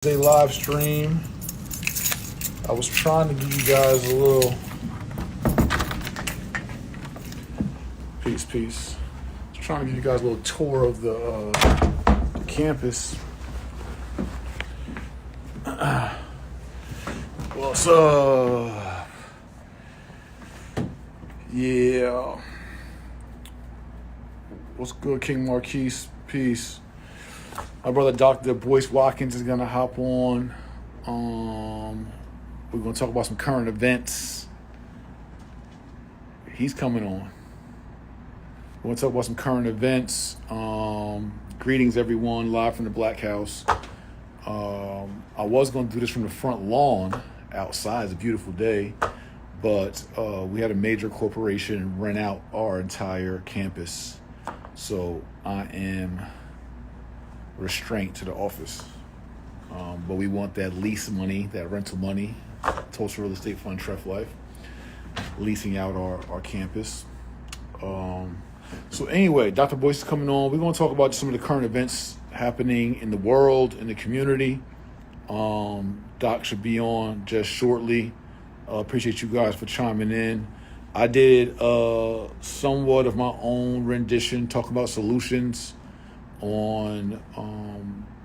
A live stream. I was trying to give you guys a little peace. I was trying to give you guys a little tour of the campus. What's up? Yeah. What's good, King Marquise? Peace. My brother Dr. Boyce Watkins is gonna hop on. We're gonna talk about some current events. He's coming on. We're gonna talk about some current events. Greetings, everyone, live from the Black House. I was gonna do this from the front lawn outside. It's a beautiful day, but we had a major corporation rent out our entire campus, so I am restraint to the office, but we want that lease money, that rental money. Tulsa Real Estate Fund, Treff Life, leasing out our campus. So anyway, Dr. Boyce is coming on. We're going to talk about some of the current events happening in the world, in the community. Doc should be on just shortly. Appreciate you guys for chiming in. I did somewhat of my own rendition, talking about solutions on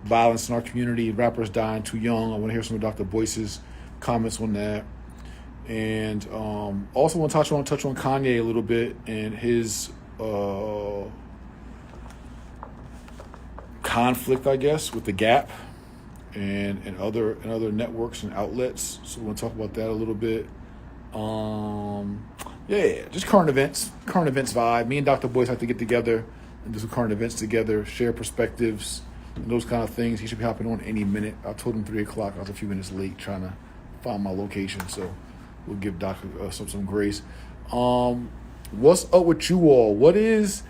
violence in our community, rappers dying too young. I want to hear some of Dr. Boyce's comments on that. And also want to touch on Kanye a little bit and his conflict, I guess, with the Gap and other networks and outlets. So we want to talk about that a little bit. Just current events vibe. Me and Dr. Boyce have to get together and do some current events together, share perspectives, and those kind of things. He should be hopping on any minute. I told him 3 o'clock. I was a few minutes late trying to find my location, so we'll give Doc some grace. What's up with you all? What is,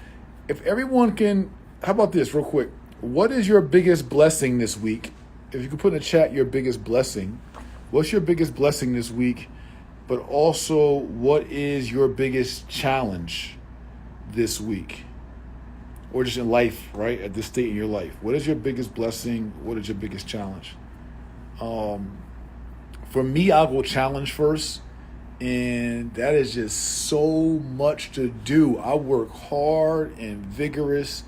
if everyone can, how about this real quick? What is your biggest blessing this week? If you could put in the chat your biggest blessing. What's your biggest blessing this week? But also, what is your biggest challenge this week? Or just in life, right? At this state in your life. What is your biggest blessing? What is your biggest challenge? For me, I'll go challenge first. And that is just so much to do. I work hard and vigorous.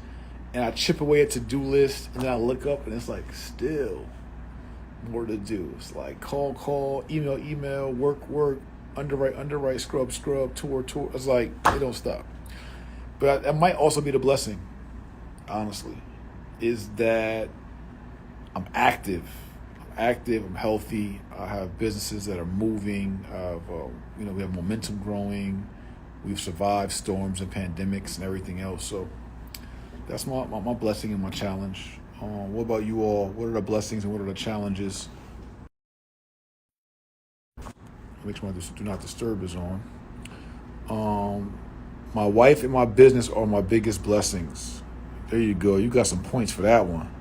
And I chip away at to-do list. And then I look up and it's like, still more to do. It's like call, email, work, underwrite, scrub, tour. It's like, it don't stop. But that might also be the blessing, honestly, is that I'm active, I'm healthy. I have businesses that are moving. We have momentum growing. We've survived storms and pandemics and everything else. So that's my blessing and my challenge. What about you all? What are the blessings and what are the challenges? Make sure my do not disturb is on. My wife and my business are my biggest blessings. There you go. You got some points for that one.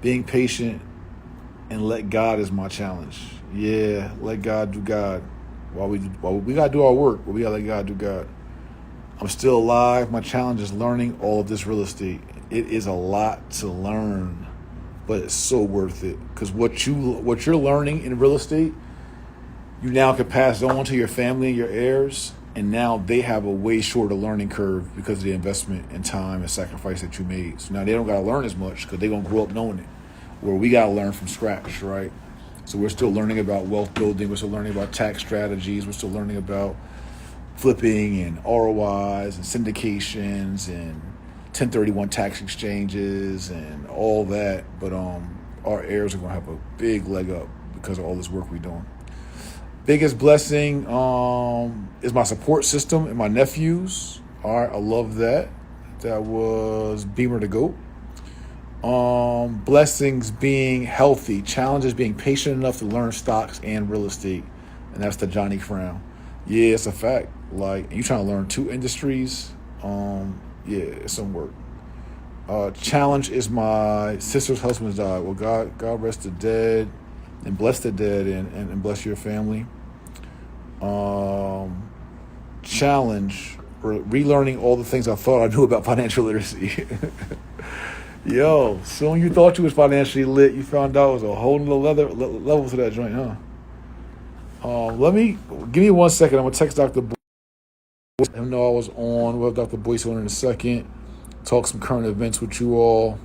Being patient and let God is my challenge. Yeah, let God do God. While we got to do our work, but we got to let God do God. I'm still alive. My challenge is learning all of this real estate. It is a lot to learn, but it's so worth it. Because what you're learning in real estate, you now can pass it on to your family and your heirs. And now they have a way shorter learning curve because of the investment and time and sacrifice that you made. So now they don't got to learn as much because they're going to grow up knowing it. Where we got to learn from scratch, right? So we're still learning about wealth building. We're still learning about tax strategies. We're still learning about flipping and ROIs and syndications and 1031 tax exchanges and all that. But our heirs are going to have a big leg up because of all this work we're doing. Biggest blessing is my support system and my nephews. All right, I love that. That was Beamer the GOAT. Blessings being healthy. Challenges being patient enough to learn stocks and real estate. And that's the Johnny Crown. Yeah, it's a fact. Like, you trying to learn 2 industries. It's some work. Challenge is my sister's husband's died. Well, God rest the dead. And bless the dead and bless your family. Challenge, relearning all the things I thought I knew about financial literacy. Yo, soon you thought you was financially lit, you found out it was a whole nother level to that joint, huh? Give me 1 second. I'm gonna text Dr. Boyce. Let him know I was on. We'll have Dr. Boyce on in a second. Talk some current events with you all.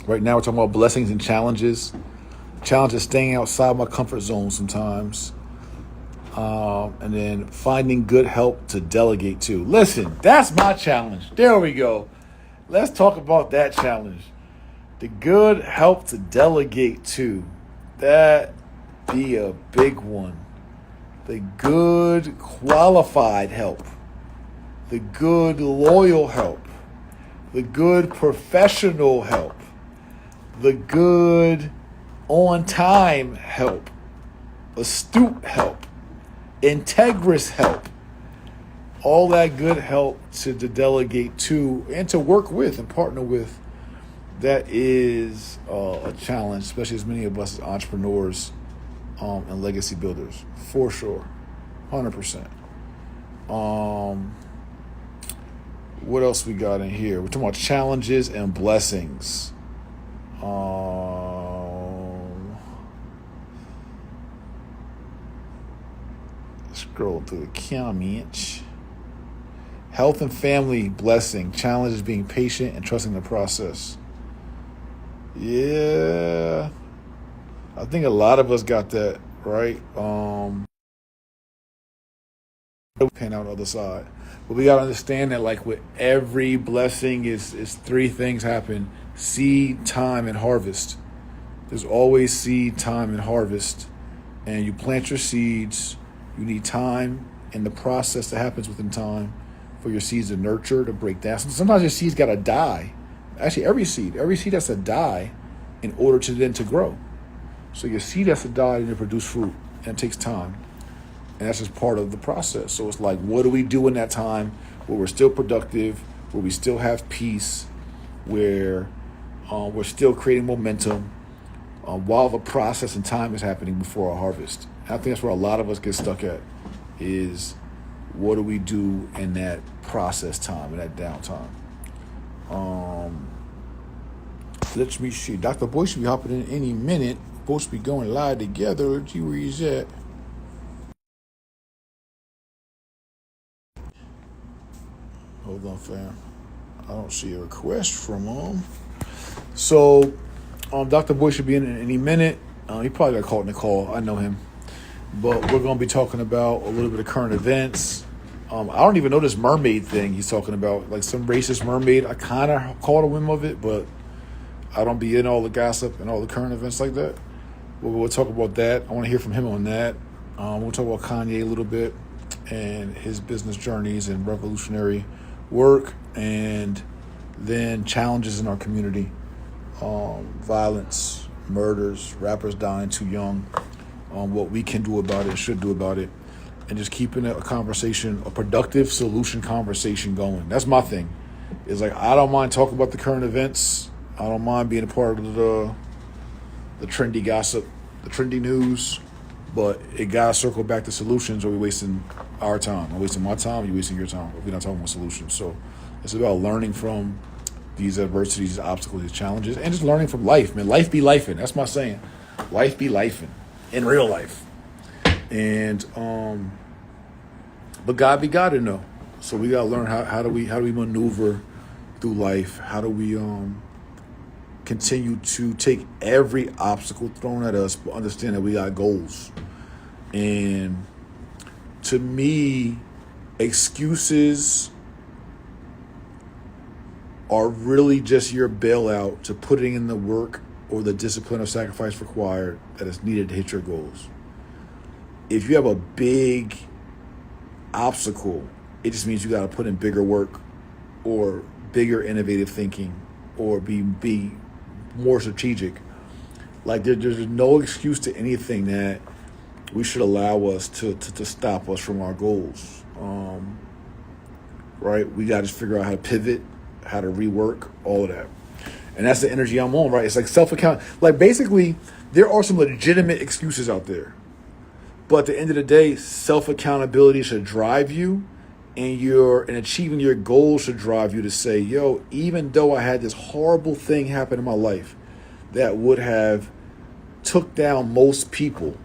Right now, we're talking about blessings and challenges. Challenges staying outside my comfort zone sometimes. And then finding good help to delegate to. Listen, that's my challenge. There we go. Let's talk about that challenge. The good help to delegate to. That be a big one. The good qualified help. The good loyal help. The good professional help. The good on time help. Astute help. Integrous help. All that good help to delegate to and to work with and partner with. That is a challenge, especially as many of us as entrepreneurs and legacy builders, for sure, 100%. What else we got in here? We're talking about challenges and blessings. Scroll through the comments. Health and family blessing. Challenges being patient and trusting the process. Yeah. I think a lot of us got that, right? Pan out the other side. But we gotta understand that like with every blessing is three things happen: seed, time, and harvest. There's always seed, time, and harvest. And you plant your seeds, you need time and the process that happens within time for your seeds to nurture, to break down. Sometimes your seeds gotta die. Actually, every seed has to die in order to then to grow. So your seed has to die and to produce fruit, and it takes time. And that's just part of the process. So it's like, what do we do in that time where we're still productive, where we still have peace, where we're still creating momentum while the process and time is happening before our harvest? And I think that's where a lot of us get stuck at, is what do we do in that process time, in that downtime? Let me see. Dr. Boyce should be hopping in any minute. Supposed to be going live together. Let's see where he's at. Hold on, fam. I don't see a request from him. So, Dr. Boyce should be in any minute. He probably got caught in the call. I know him. But we're going to be talking about a little bit of current events. I don't even know this mermaid thing he's talking about, like some racist mermaid. I kind of caught a whim of it, but I don't be in all the gossip and all the current events like that. But we'll talk about that. I want to hear from him on that. We'll talk about Kanye a little bit and his business journeys and revolutionary work, and then challenges in our community, violence, murders, rappers dying too young, what we can do about it, should do about it, and just keeping a conversation, a productive solution conversation going. That's my thing. It's like, I don't mind talking about the current events. I don't mind being a part of the trendy gossip, the trendy news, but it gotta circle back to solutions, or we're wasting our time. I'm wasting my time, you're wasting your time if we're not talking about solutions. So it's about learning from these adversities, these obstacles, these challenges, and just learning from life, man. Life be lifing. That's my saying. Life be lifing in real life. And but God be God, know. So we gotta learn how do we maneuver through life? How do we continue to take every obstacle thrown at us, but understand that we got goals? And to me, excuses are really just your bailout to putting in the work or the discipline or sacrifice required that is needed to hit your goals. If you have a big obstacle, it just means you got to put in bigger work or bigger innovative thinking or be more strategic. Like there's no excuse to anything that we should allow us to stop us from our goals. Right? We got to figure out how to pivot, how to rework, all of that. And that's the energy I'm on, right? It's like self-account. Like basically, there are some legitimate excuses out there. But at the end of the day, self-accountability should drive you, and achieving your goals should drive you to say, yo, even though I had this horrible thing happen in my life that would have took down most people,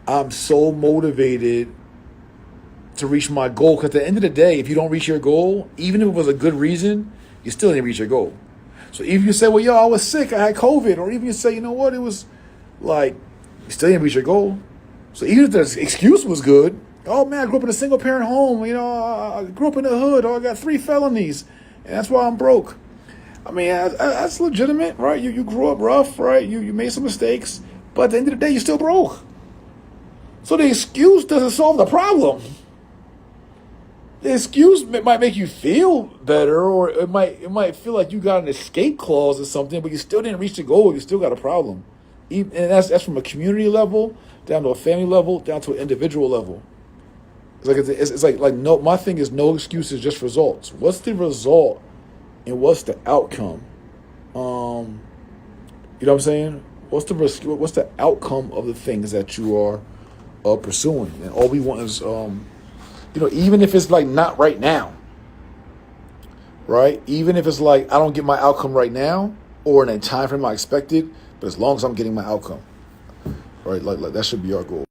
I'm so motivated to reach my goal. Because at the end of the day, if you don't reach your goal, even if it was a good reason, you still didn't reach your goal. So even if you say, well, yo, I was sick, I had COVID, or even you say, you know what, it was like, you still didn't reach your goal. So even if the excuse was good, oh man, I grew up in a single parent home, you know, I grew up in the hood, or I got 3 felonies, and that's why I'm broke. I mean, that's legitimate, right? You grew up rough, right? You made some mistakes, but at the end of the day, you're still broke. So the excuse doesn't solve the problem. The excuse might make you feel better, or it might feel like you got an escape clause or something, but you still didn't reach the goal. You still got a problem, and that's from a community level down to a family level down to an individual level. It's like no. My thing is no excuses, just results. What's the result, and what's the outcome? You know what I'm saying? What's the outcome of the things that you are pursuing? And all we want is even if it's like not right now, right? Even if it's like I don't get my outcome right now or in a time frame I expected, but as long as I'm getting my outcome, right? Like that should be our goal.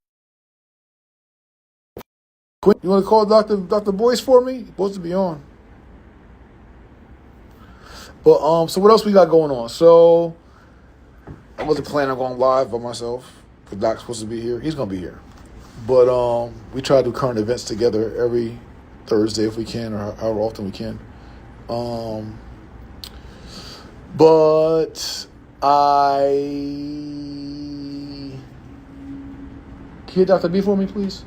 Quinn, you want to call Dr. Boyce for me? He's supposed to be on. But so what else we got going on? So I wasn't planning on going live by myself. The Doc's supposed to be here. He's gonna be here. But we try to do current events together every Thursday if we can, or however often we can. But can you hit Dr. B for me, please?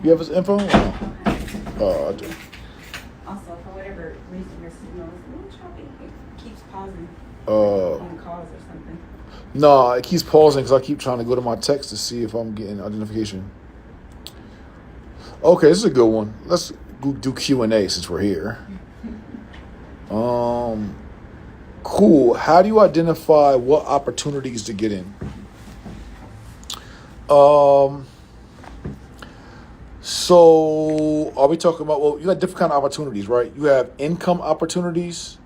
You have his info? Or no? I do. Also, for whatever reason, your signal is a little choppy. It keeps pausing on calls or something. No, it keeps pausing because I keep trying to go to my text to see if I'm getting identification. Okay, this is a good one. Let's do Q&A since we're here. Cool. How do you identify what opportunities to get in? So are we talking about, well, you got different kind of opportunities, right? You have income opportunities,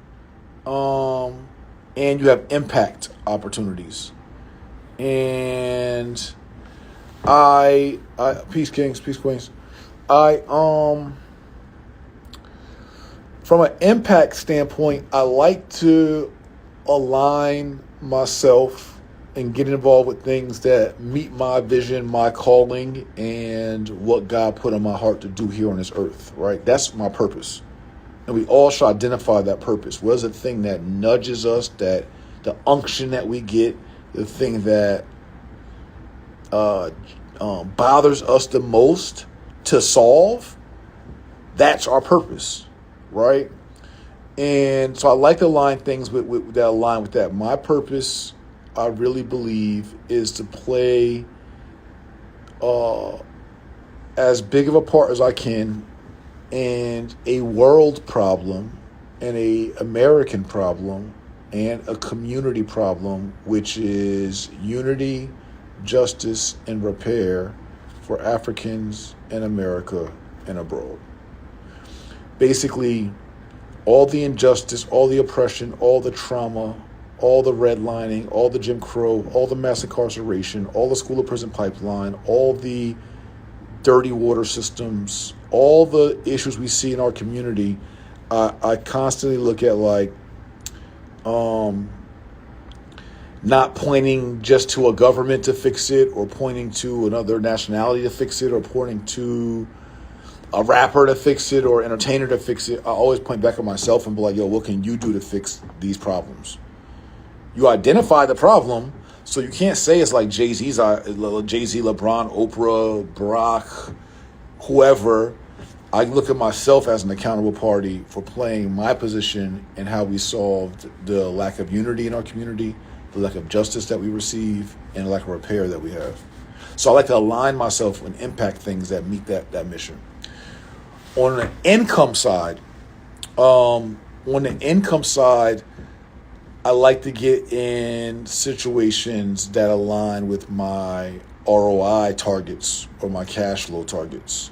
and you have impact opportunities. And I peace kings, peace queens. From an impact standpoint, I like to align myself and get involved with things that meet my vision, my calling, and what God put on my heart to do here on this earth, right? That's my purpose. And we all should identify that purpose. What is the thing that nudges us, that the unction that we get, the thing that bothers us the most to solve? That's our purpose, right? And so I like to align things with that align with that. My purpose, I really believe, is to play as big of a part as I can in a world problem, and a American problem, and a community problem, which is unity, justice, and repair for Africans in America and abroad. Basically, all the injustice, all the oppression, all the trauma, all the redlining, all the Jim Crow, all the mass incarceration, all the school to prison pipeline, all the dirty water systems, all the issues we see in our community, I constantly look at not pointing just to a government to fix it, or pointing to another nationality to fix it, or pointing to a rapper to fix it, or entertainer to fix it. I always point back at myself and be like, yo, what can you do to fix these problems? You identify the problem, so you can't say it's like Jay-Z, LeBron, Oprah, Barack, whoever. I look at myself as an accountable party for playing my position in how we solved the lack of unity in our community, the lack of justice that we receive, and the lack of repair that we have. So I like to align myself and impact things that meet that mission. On the income side, I like to get in situations that align with my ROI targets or my cash flow targets.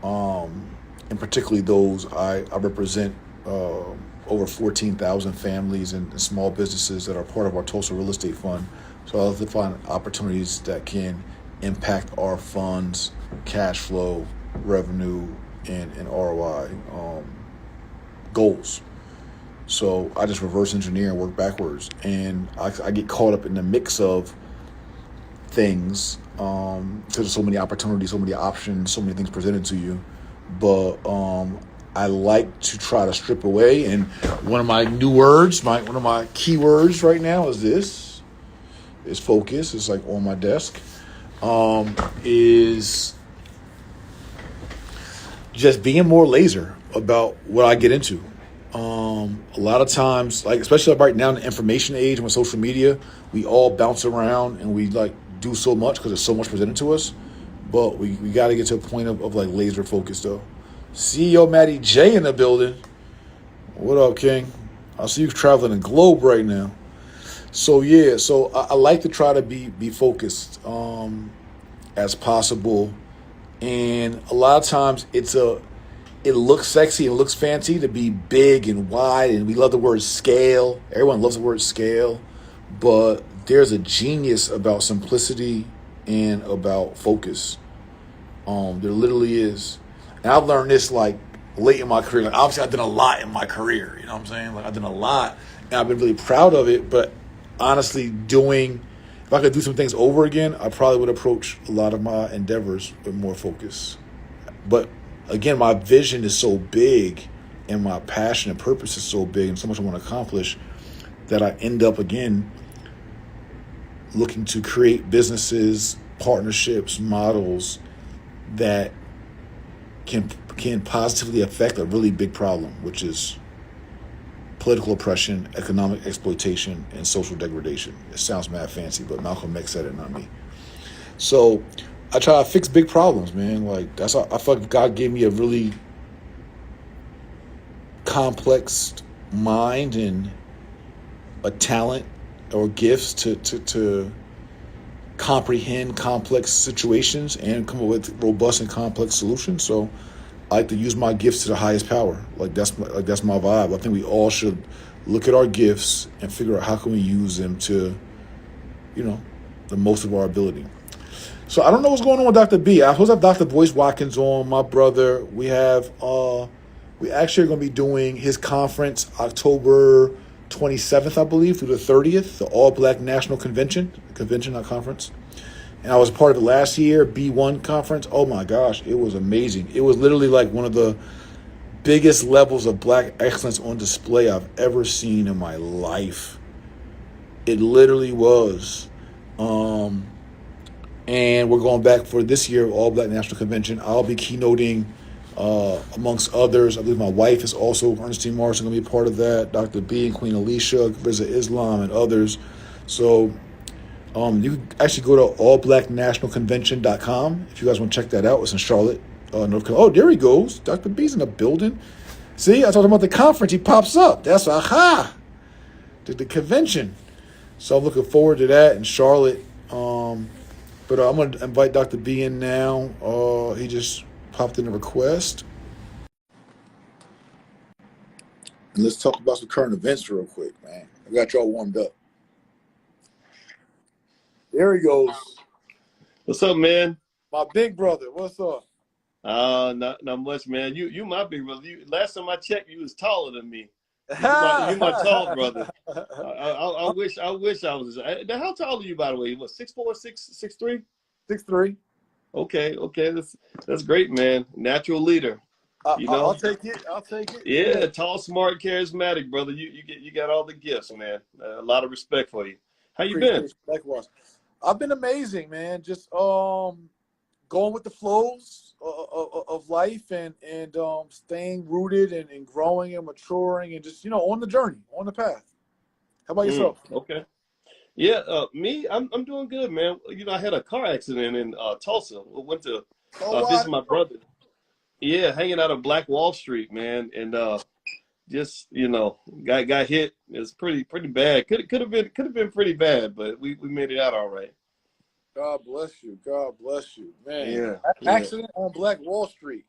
And and particularly those I represent over 14,000 families and small businesses that are part of our Tulsa Real Estate Fund. So I love to find opportunities that can impact our funds, cash flow, revenue, and ROI goals. So I just reverse engineer and work backwards, and I get caught up in the mix of things because there's so many opportunities, so many options, so many things presented to you. But I like to try to strip away. And one of my new words, one of my key words right now is focus. It's like on my desk. Is just being more laser about what I get into. A lot of times, like especially right now in the information age with social media, we all bounce around and we like do so much because there's so much presented to us. But we got to get to a point of like laser focus though. CEO Matty J in the building. What up, King? I see you traveling the globe right now. So yeah, so I like to try to be focused as possible, and a lot of times it looks sexy and looks fancy to be big and wide, and we love the word scale. Everyone loves the word scale, but there's a genius about simplicity and about focus. There literally is. And I've learned this like late in my career. Like obviously I've done a lot in my career, you know what I'm saying? Like I've done a lot and I've been really proud of it, but honestly if I could do some things over again, I probably would approach a lot of my endeavors with more focus. But again, my vision is so big and my passion and purpose is so big and so much I want to accomplish that I end up again looking to create businesses, partnerships, models that can positively affect a really big problem, which is political oppression, economic exploitation, and social degradation. It sounds mad fancy, but Malcolm X said it, not me. So I try to fix big problems, man. Like I feel like God gave me a really complex mind and a talent or gifts to comprehend complex situations and come up with robust and complex solutions. So I like to use my gifts to the highest power. Like that's my vibe. I think we all should look at our gifts and figure out how can we use them to, the most of our ability. So I don't know what's going on with Dr. B. I supposed to have Dr. Boyce Watkins on, my brother. We actually are going to be doing his conference October 27th, I believe, through the 30th, the All Black National Convention, not conference. And I was part of it last year, B1 conference. Oh my gosh, it was amazing. It was literally like one of the biggest levels of black excellence on display I've ever seen in my life. It literally was. And we're going back for this year, All Black National Convention. I'll be keynoting amongst others. I believe my wife is also, Ernestine Morrison, going to be a part of that. Dr. B and Queen Alicia, Riza Islam, and others. So you can actually go to allblacknationalconvention.com if you guys want to check that out. It's in Charlotte, North Carolina. Oh, there he goes. Dr. B's in the building. See, I told him about the conference. He pops up. That's aha. The convention. So I'm looking forward to that in Charlotte. But I'm going to invite Dr. B in now. He just popped in a request. And let's talk about some current events real quick, man. I got y'all warmed up. There he goes. What's up, man? My big brother. What's up? Not much, man. You my big brother. Last time I checked, you was taller than me. You my tall brother. I wish I was. How tall are you, by the way? What, 6'4", 6'3"? 6'3". Okay. That's great, man. Natural leader. I'll take it. Yeah, tall, smart, charismatic, brother. You got all the gifts, man. A lot of respect for you. How you been? Likewise. I've been amazing, man. Just going with the flows of life and staying rooted and growing and maturing and just on the journey, on the path. How about yourself? Okay. Yeah, me, I'm doing good, man. I had a car accident in Tulsa. I went to visit my brother. Yeah, hanging out on Black Wall Street, man, and just got hit. It's pretty bad. Could have been pretty bad, but we made it out all right. God bless you, man. Yeah. Accident on Black Wall Street.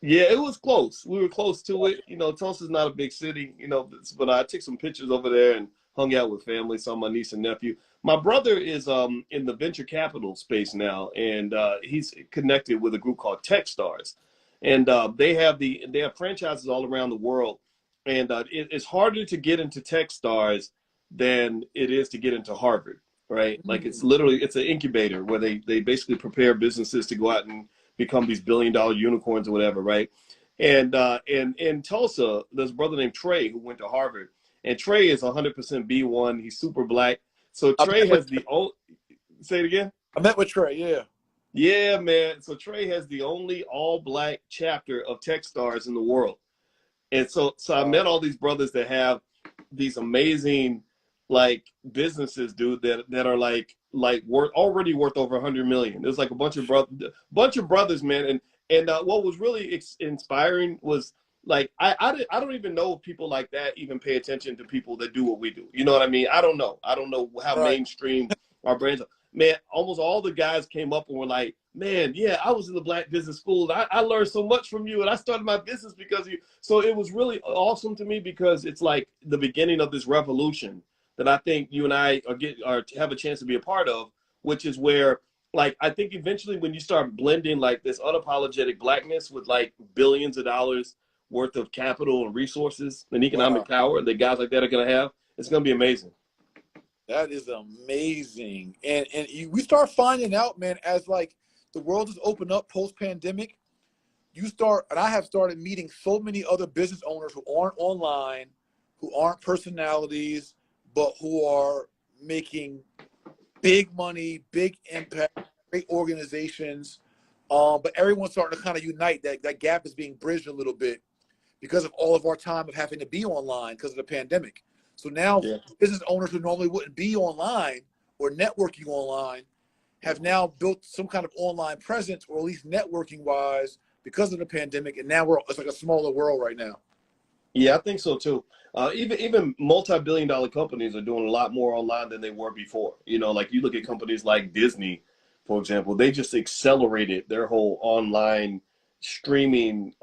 Yeah, it was close. We were close to it. You know, Tulsa's not a big city, you know, but I took some pictures over there and hung out with family, saw my niece and nephew. My brother is in the venture capital space now, and he's connected with a group called Techstars. And they have franchises all around the world. And it's harder to get into Techstars than it is to get into Harvard, right? Like it's an incubator where they basically prepare businesses to go out and become these billion-dollar unicorns or whatever, right? And in Tulsa, there's a brother named Trey who went to Harvard, and Trey is 100% B1. He's super black. So Trey has the old. Say it again. I met with Trey. Yeah. Yeah, man. So Trey has the only all-black chapter of Techstars in the world. And so I met all these brothers that have these amazing like businesses, dude, that are like already worth over 100 million. There's like a bunch of brothers, man. And what was really inspiring was like I don't even know if people like that even pay attention to people that do what we do. You know what I mean? I don't know how mainstream our brands are. Man, almost all the guys came up and were like, man, yeah, I was in the Black Business School. I learned so much from you, and I started my business because of you. So it was really awesome to me because it's like the beginning of this revolution that I think you and I have a chance to be a part of, which is where, like, I think eventually when you start blending like this unapologetic blackness with like billions of dollars worth of capital and resources and economic power that guys like that are going to have, it's going to be amazing. That is amazing. And we start finding out, man, as like the world has opened up post-pandemic, and I have started meeting so many other business owners who aren't online, who aren't personalities, but who are making big money, big impact, great organizations. But everyone's starting to kind of unite. That gap is being bridged a little bit because of all of our time of having to be online because of the pandemic. So now business owners who normally wouldn't be online or networking online have now built some kind of online presence, or at least networking wise, because of the pandemic. And now it's like a smaller world right now. Yeah, I think so too. Even multi-billion-dollar companies are doing a lot more online than they were before. You know, like you look at companies like Disney, for example, they just accelerated their whole online streaming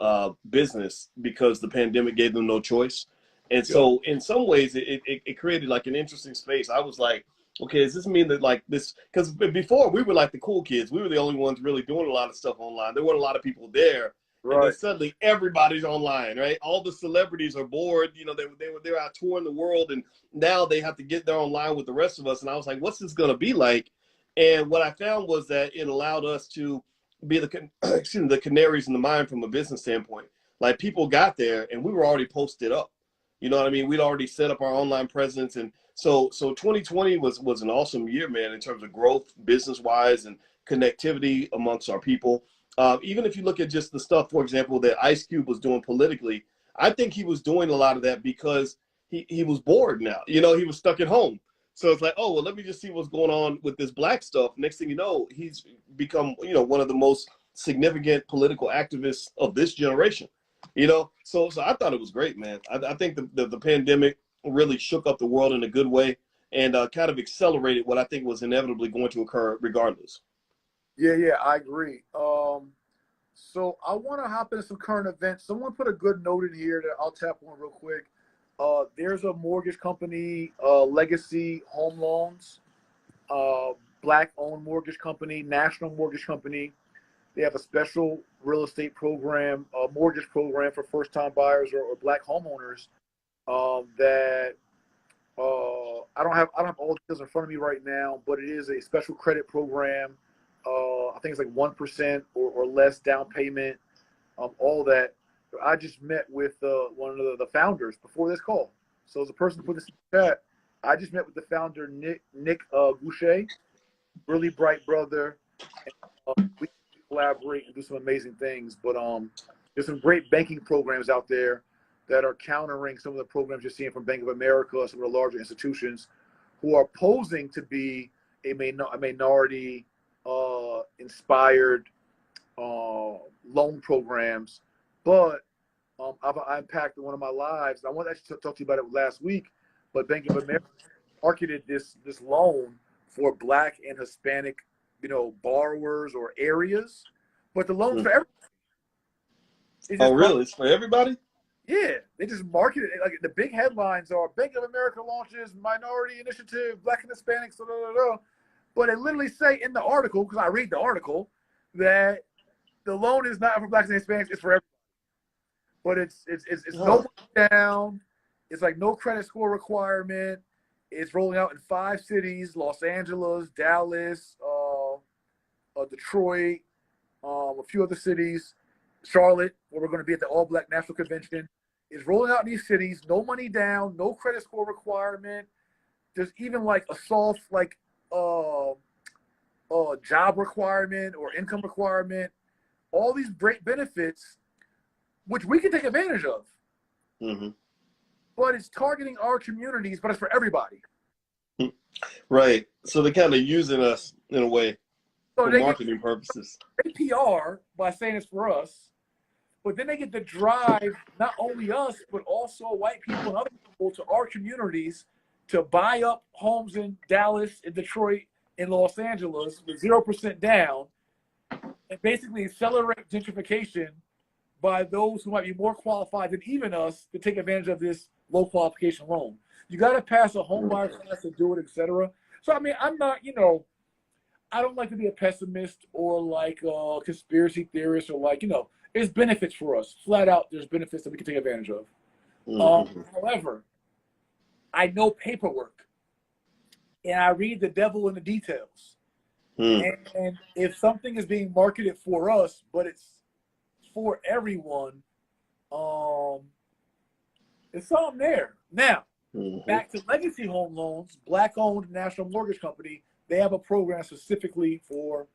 business because the pandemic gave them no choice. And so in some ways, it created like an interesting space. I was like, okay, does this mean that like this? Because before we were like the cool kids. We were the only ones really doing a lot of stuff online. There weren't a lot of people there. Right. And then suddenly everybody's online, right? All the celebrities are bored. You know, they're out touring the world, and now they have to get there online with the rest of us. And I was like, what's this going to be like? And what I found was that it allowed us to be the canaries in the mine from a business standpoint. Like people got there, and we were already posted up. You know what I mean? We'd already set up our online presence. And so 2020 was an awesome year, man, in terms of growth, business-wise, and connectivity amongst our people. Even if you look at just the stuff, for example, that Ice Cube was doing politically, I think he was doing a lot of that because he was bored now. You know, he was stuck at home. So it's like, oh, well, let me just see what's going on with this black stuff. Next thing you know, he's become, you know, one of the most significant political activists of this generation. You know, so I thought it was great, man. I think the pandemic really shook up the world in a good way and kind of accelerated what I think was inevitably going to occur regardless. Yeah, I agree. So I want to hop into some current events. Someone put a good note in here that I'll tap on real quick. There's a mortgage company, Legacy Home Loans, black-owned mortgage company, national mortgage company. They have a special real estate program, mortgage program for first-time buyers or black homeowners that I don't have all the details in front of me right now, but it is a special credit program. I think it's like 1% or less down payment, all that. I just met with one of the founders before this call. So as a person put this in the chat, I just met with the founder, Nick Goucher, really bright brother. And, we collaborate and do some amazing things. But there's some great banking programs out there that are countering some of the programs you're seeing from Bank of America, some of the larger institutions who are posing to be a minority inspired loan programs. But I impacted one of my lives. I wanted to actually talk to you about it last week, but Bank of America marketed this loan for Black and Hispanic, borrowers or areas, but the loan's for everyone. It's Oh, just really? It's for everybody? yeah, they just market it like the big headlines are Bank of America launches minority initiative, Black and Hispanics, blah, blah, blah, blah. But they literally say in the article, because I read the article, that the loan is not for Blacks and Hispanics, it's for everybody. But it's no money down. It's like no credit score requirement. It's rolling out in 5 cities: Los Angeles, Dallas, Detroit, a few other cities, Charlotte, where we're going to be at the All Black National Convention. Is rolling out in these cities, no money down, no credit score requirement. There's even like a soft job requirement or income requirement. All these great benefits, which we can take advantage of. Mm-hmm. But it's targeting our communities, but it's for everybody. Right. So they're kind of using us in a way for marketing purposes. They PR by saying it's for us, but then they get to drive not only us, but also white people and other people to our communities to buy up homes in Dallas, in Detroit, in Los Angeles with 0% down, and basically accelerate gentrification by those who might be more qualified than even us to take advantage of this low qualification loan. You got to pass a home buyer class to do it, etc. So, I mean, I'm not, I don't like to be a pessimist or like a conspiracy theorist or like, there's benefits for us. Flat out, there's benefits that we can take advantage of. However, I know paperwork and I read the devil in the details. And if something is being marketed for us, but it's for everyone, there's something there. Now, back to legacy home loans, Black-owned National Mortgage Company, they have a program specifically for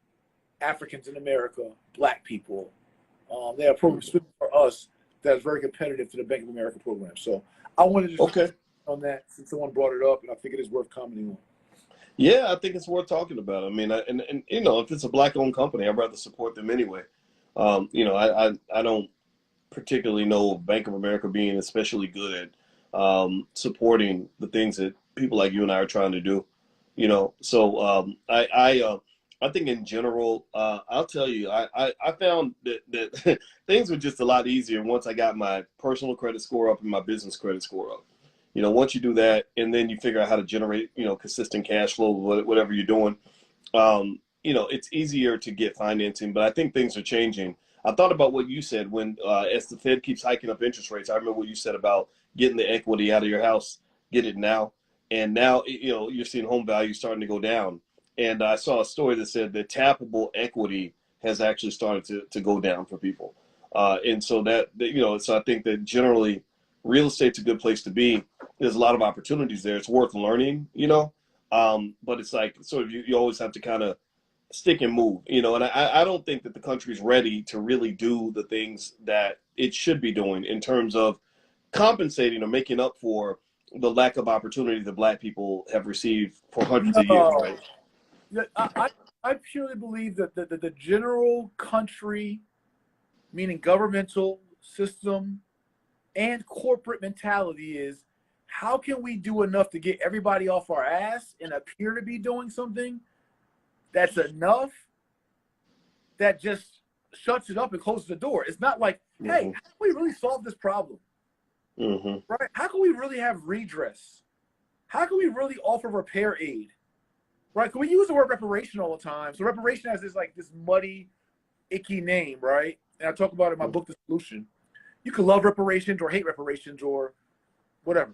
Africans in America, Black people. They have a program specifically for us that's very competitive to the Bank of America program. So I wanted to just on that since someone brought it up, and I think it is worth commenting on. Yeah, I think it's worth talking about. I mean, and if it's a Black-owned company, I'd rather support them anyway. I don't particularly know Bank of America being especially good at supporting the things that people like you and I are trying to do. So I think in general, I'll tell you, I found that things were just a lot easier once I got my personal credit score up and my business credit score up. Once you do that, and then you figure out how to generate, consistent cash flow, whatever you're doing, it's easier to get financing. But I think things are changing. I thought about what you said when, as the Fed keeps hiking up interest rates, I remember what you said about getting the equity out of your house, get it now. And now, you're seeing home values starting to go down. And I saw a story that said that tappable equity has actually started to go down for people. And so so I think that generally real estate's a good place to be. There's a lot of opportunities there. It's worth learning, but it's like sort of you always have to kind of stick and move, and I don't think that the country's ready to really do the things that it should be doing in terms of compensating or making up for the lack of opportunity that Black people have received for hundreds of years, right? I purely believe that the general country, meaning governmental system and corporate mentality is, how can we do enough to get everybody off our ass and appear to be doing something that's enough that just shuts it up and closes the door? It's not like, hey, how can we really solve this problem? Right? How can we really have redress? How can we really offer repair aid? Right? Can we use the word reparation all the time? So reparation has this muddy, icky name, right? And I talk about it in my book, The Solution. You can love reparations or hate reparations or whatever.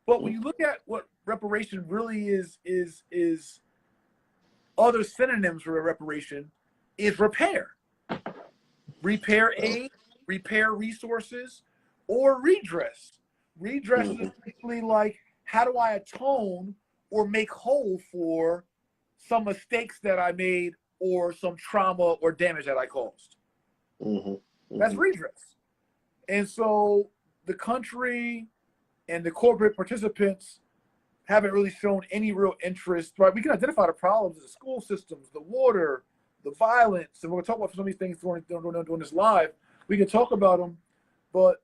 But when you look at what reparation really is other synonyms for reparation is repair. Repair aid, repair resources, or redress. Redress is basically like, how do I atone or make whole for some mistakes that I made or some trauma or damage that I caused? That's redress. And so the country and the corporate participants haven't really shown any real interest, right? We can identify the problems, the school systems, the water, the violence, and we're going to talk about some of these things during this live. We can talk about them, but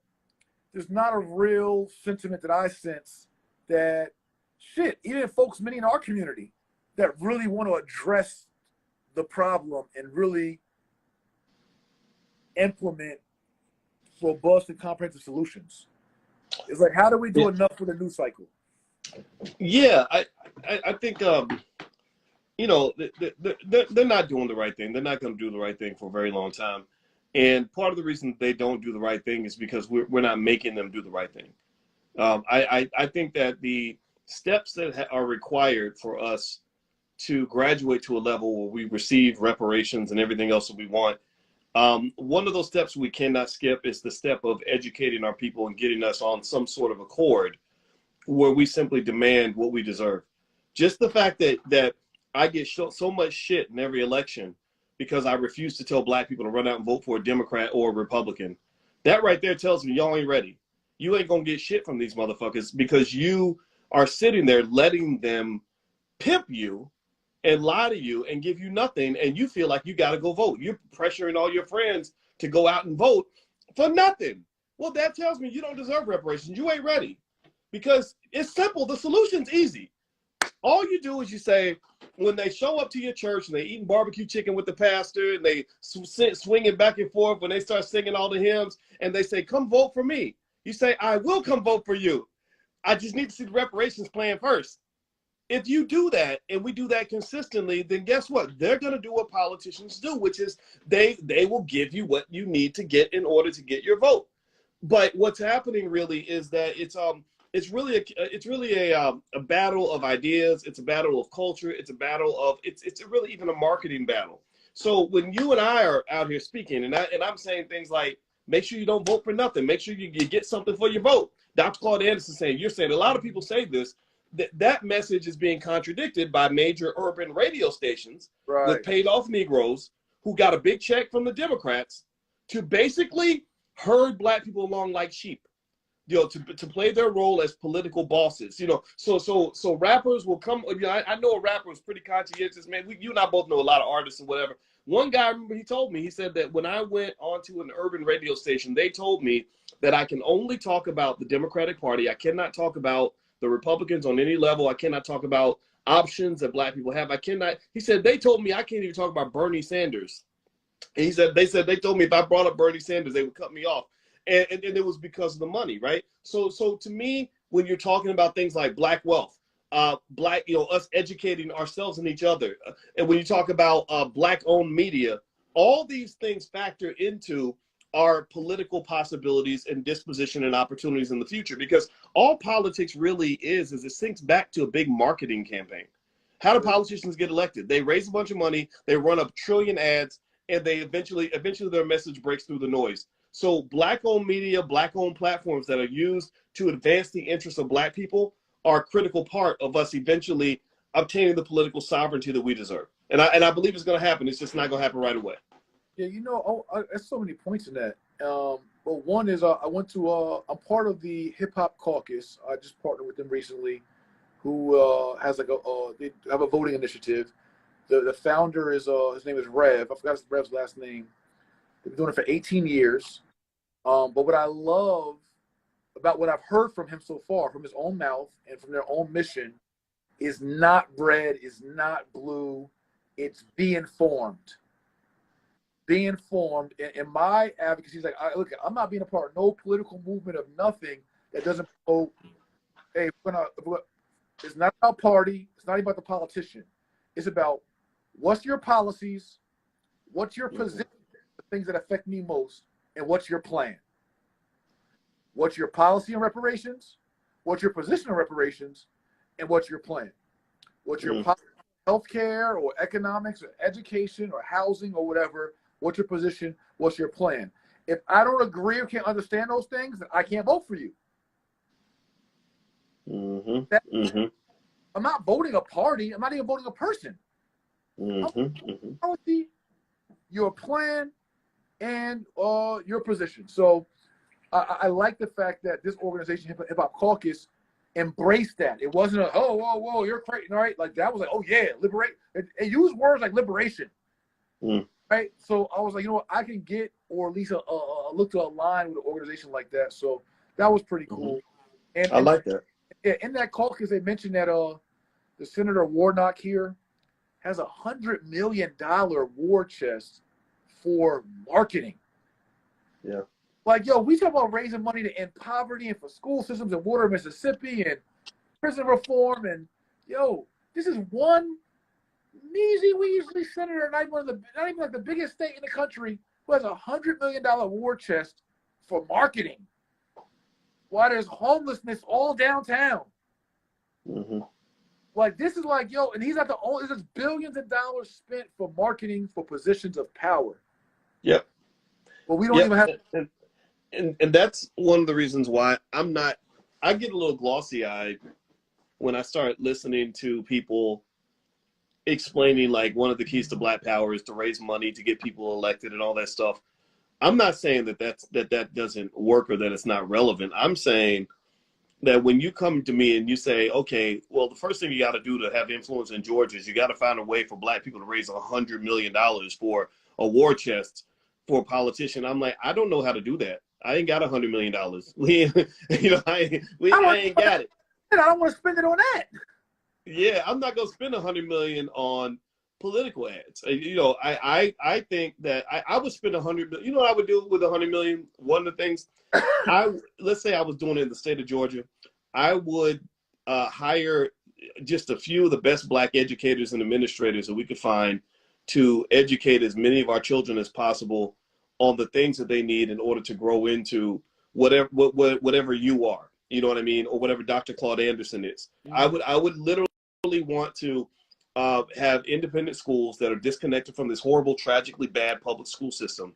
there's not a real sentiment that I sense that, even folks, many in our community, that really want to address the problem and really implement robust and comprehensive solutions. It's like, how do we do enough for the news cycle? Yeah, I think you know, they're not doing the right thing. They're not going to do the right thing for a very long time. And part of the reason they don't do the right thing is because we're not making them do the right thing. I think that the steps that are required for us to graduate to a level where we receive reparations and everything else that we want, one of those steps we cannot skip is the step of educating our people and getting us on some sort of accord where we simply demand what we deserve. Just the fact that I get so much shit in every election because I refuse to tell black people to run out and vote for a Democrat or a Republican. That right there tells me y'all ain't ready. You ain't gonna get shit from these motherfuckers because you are sitting there letting them pimp you and lie to you and give you nothing, and you feel like you gotta go vote. You're pressuring all your friends to go out and vote for nothing. Well, that tells me you don't deserve reparations. You ain't ready. Because it's simple. The solution's easy. All you do is you say, when they show up to your church and they eating barbecue chicken with the pastor and they swinging back and forth, when they start singing all the hymns and they say, come vote for me. You say, I will come vote for you. I just need to see the reparations plan first. If you do that and we do that consistently, then guess what? They're going to do what politicians do, which is they will give you what you need to get in order to get your vote. But what's happening really is that it's really a battle of ideas. It's a battle of culture. It's a battle of it's really even a marketing battle. So when you and I are out here speaking, and I'm saying things like, make sure you don't vote for nothing. Make sure you get something for your vote. Dr. Claude Anderson saying, you're saying, a lot of people say this. That message is being contradicted by major urban radio stations with paid off Negroes who got a big check from the Democrats to basically herd black people along like sheep. To play their role as political bosses, so rappers will come. I know a rapper who's pretty conscientious, man. You and I both know a lot of artists and whatever. One guy, I remember, he said that when I went onto an urban radio station, they told me that I can only talk about the Democratic Party. I cannot talk about the Republicans on any level. I cannot talk about options that black people have. He said, they told me I can't even talk about Bernie Sanders. And he said, they told me if I brought up Bernie Sanders, they would cut me off. And it was because of the money, right? So to me, when you're talking about things like black wealth, us educating ourselves and each other, and when you talk about black-owned media, all these things factor into our political possibilities and disposition and opportunities in the future. Because all politics really is it sinks back to a big marketing campaign. How do politicians get elected? They raise a bunch of money, they run up trillion ads, and they eventually their message breaks through the noise. So black-owned media, black-owned platforms that are used to advance the interests of black people are a critical part of us eventually obtaining the political sovereignty that we deserve. And I believe it's going to happen. It's just not going to happen right away. Yeah, there's so many points in that. But one is I'm part of the Hip Hop Caucus. I just partnered with them recently, who has they have a voting initiative. The founder is his name is Rev. I forgot Rev's last name. They've been doing it for 18 years. But what I love about what I've heard from him so far, from his own mouth and from their own mission, is not red, is not blue. It's be informed. Be informed. And my advocacy is like, look, I'm not being a part of no political movement of nothing that doesn't go, hey, it's not about party. It's not about the politician. It's about what's your policies, what's your position, the things that affect me most, and what's your plan. What's your policy on reparations? What's your position on reparations? And what's your plan? What's your policy on healthcare or economics or education or housing or whatever? What's your position? What's your plan? If I don't agree or can't understand those things, then I can't vote for you. I'm not voting a party. I'm not even voting a person. Policy, your plan, and your position. So I like the fact that this organization, Hip Hop Caucus, embraced that. It wasn't whoa, you're crazy, right? Like that was like, oh yeah, liberate. It used words like liberation, right? So I was like, I can get, or at least look to align with an organization like that. So that was pretty cool. And I like that. In that caucus, they mentioned that the Senator Warnock here has $100 million war chest for marketing. Yeah. Like, yo, we talk about raising money to end poverty and for school systems and water in Mississippi and prison reform. And, yo, this is one measly weaselly senator, not even like the biggest state in the country, who has $100 million war chest for marketing. While there's homelessness all downtown. Mm-hmm. Like, this is like, yo, and he's not the only, there's billions of dollars spent for marketing for positions of power. Yep. But we don't even have. And that's one of the reasons why I get a little glossy-eyed when I start listening to people explaining, like, one of the keys to Black power is to raise money to get people elected and all that stuff. I'm not saying that doesn't work or that it's not relevant. I'm saying that when you come to me and you say, okay, well, the first thing you got to do to have influence in Georgia is you got to find a way for Black people to raise $100 million for a war chest for a politician. I'm like, I don't know how to do that. I ain't got $100 million. I ain't got it. I don't want to spend it on that. Yeah, I'm not gonna spend $100 million on political ads. I think that I would spend $100 million. You know what I would do with $100 million? One of the things, let's say I was doing it in the state of Georgia, I would hire just a few of the best Black educators and administrators that we could find to educate as many of our children as possible on the things that they need in order to grow into whatever you are. You know what I mean? Or whatever Dr. Claude Anderson is. Mm-hmm. I would literally want to have independent schools that are disconnected from this horrible, tragically bad public school system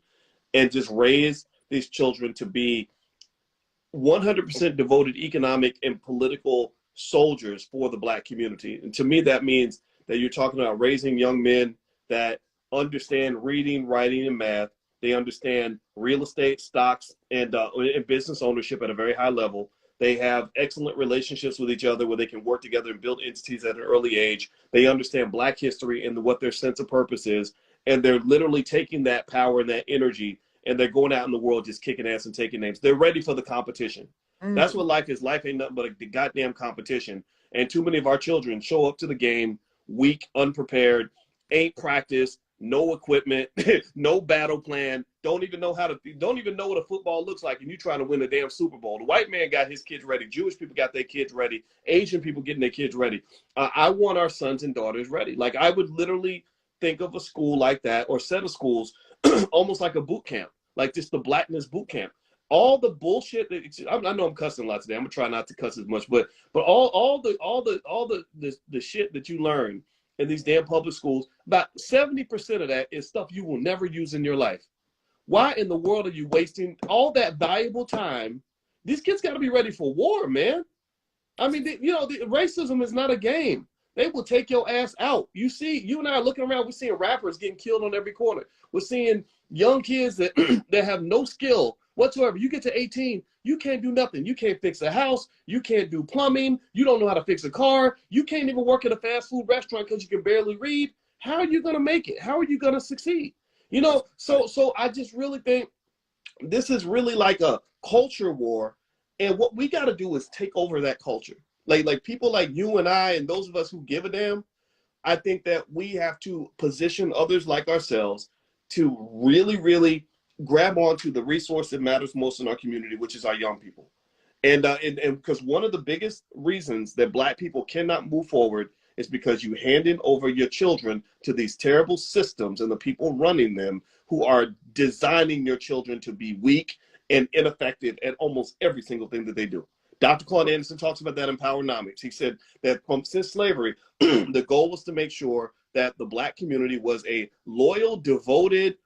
and just raise these children to be 100% devoted economic and political soldiers for the Black community. And to me, that means that you're talking about raising young men that understand reading, writing, and math. They understand real estate, stocks, and business ownership at a very high level. They have excellent relationships with each other where they can work together and build entities at an early age. They understand Black history and what their sense of purpose is. And they're literally taking that power and that energy, and they're going out in the world just kicking ass and taking names. They're ready for the competition. That's what life is. Life ain't nothing but the goddamn competition. And too many of our children show up to the game weak, unprepared, ain't practiced, no equipment, no battle plan, don't even know what a football looks like, and you trying to win the damn Super Bowl. The white man got his kids ready. Jewish people got their kids ready. Asian people getting their kids ready. I want our sons and daughters ready. Like, I would literally think of a school like that, or set of schools, almost like a boot camp, like just the Blackness boot camp. All the bullshit that I know I'm cussing a lot today. I'm gonna try not to cuss as much, but all the shit that you learn in these damn public schools, about 70% of that is stuff you will never use in your life. Why in the world are you wasting all that valuable time? These kids got to be ready for war, man. I mean, racism is not a game. They will take your ass out. You and I are looking around, we're seeing rappers getting killed on every corner. We're seeing young kids that have no skill whatsoever. You get to 18, you can't do nothing. You can't fix a house. You can't do plumbing. You don't know how to fix a car. You can't even work at a fast food restaurant because you can barely read. How are you going to make it? How are you going to succeed? So I just really think this is really like a culture war. And what we got to do is take over that culture. Like people like you and I and those of us who give a damn, I think that we have to position others like ourselves to really, really grab onto the resource that matters most in our community, which is our young people. And because one of the biggest reasons that Black people cannot move forward is because you handed over your children to these terrible systems and the people running them who are designing your children to be weak and ineffective at almost every single thing that they do. Dr. Claude Anderson talks about that in Powernomics. He said that since slavery, the goal was to make sure that the Black community was a loyal, devoted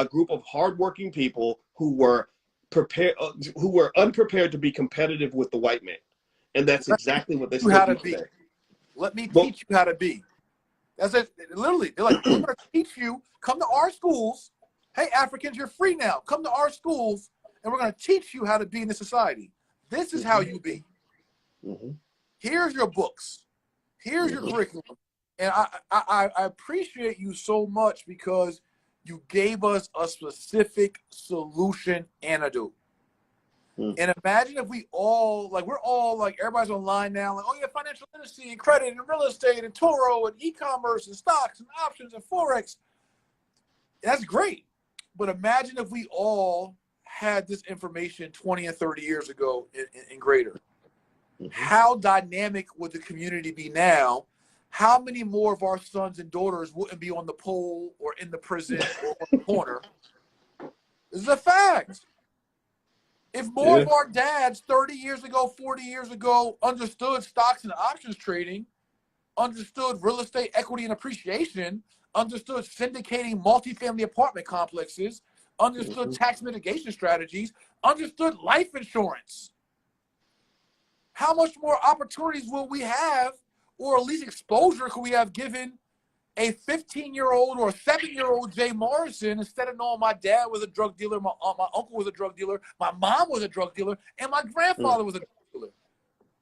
group of hardworking people who were unprepared to be competitive with the white man. And that's exactly what they still do today. Let me teach you how to be. That's it. Literally, they're like, we're going to teach you. Come to our schools. Hey, Africans, you're free now. Come to our schools, and we're going to teach you how to be in this society. This is how you be. Mm-hmm. Here's your books. Here's your curriculum. And I appreciate you so much because you gave us a specific solution antidote. And imagine if we all, everybody's online now, like, oh yeah, financial literacy and credit and real estate and Toro and e-commerce and stocks and options and Forex. That's great. But imagine if we all had this information 20 and 30 years ago in greater, how dynamic would the community be now? How many more of our sons and daughters wouldn't be on the pole or in the prison or on the corner? This is a fact. If more of our dads 30 years ago, 40 years ago understood stocks and options trading, understood real estate equity and appreciation, understood syndicating multifamily apartment complexes, understood tax mitigation strategies, understood life insurance, how much more opportunities will we have, or at least exposure could we have given a 15-year-old or a 7-year-old Jay Morrison, instead of knowing my dad was a drug dealer, my uncle was a drug dealer, my mom was a drug dealer, and my grandfather was a drug dealer?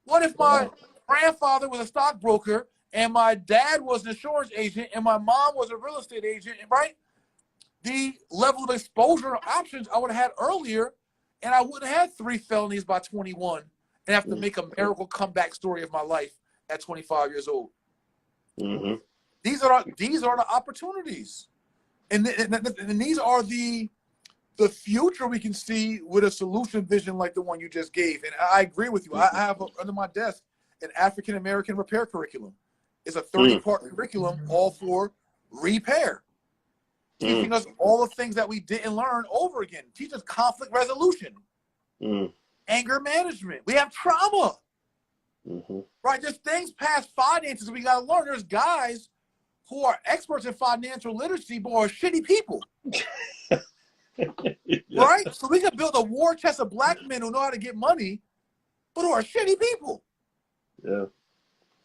What if my grandfather was a stockbroker and my dad was an insurance agent and my mom was a real estate agent, right? The level of exposure and options I would have had earlier, and I wouldn't have had 3 felonies by 21 and have to make a miracle comeback story of my life at 25 years old. These are the opportunities, and these are the future we can see with a solution vision like the one you just gave. And I agree with you. I have under my desk an African American repair curriculum. It's a 30-part curriculum all for repair, teaching us all the things that we didn't learn over again. Teach us conflict resolution, anger management. We have trauma, right? There's things past finances we got to learn. There's guys who are experts in financial literacy but are shitty people. Right? So we can build a war chest of black men who know how to get money, but who are shitty people. Yeah.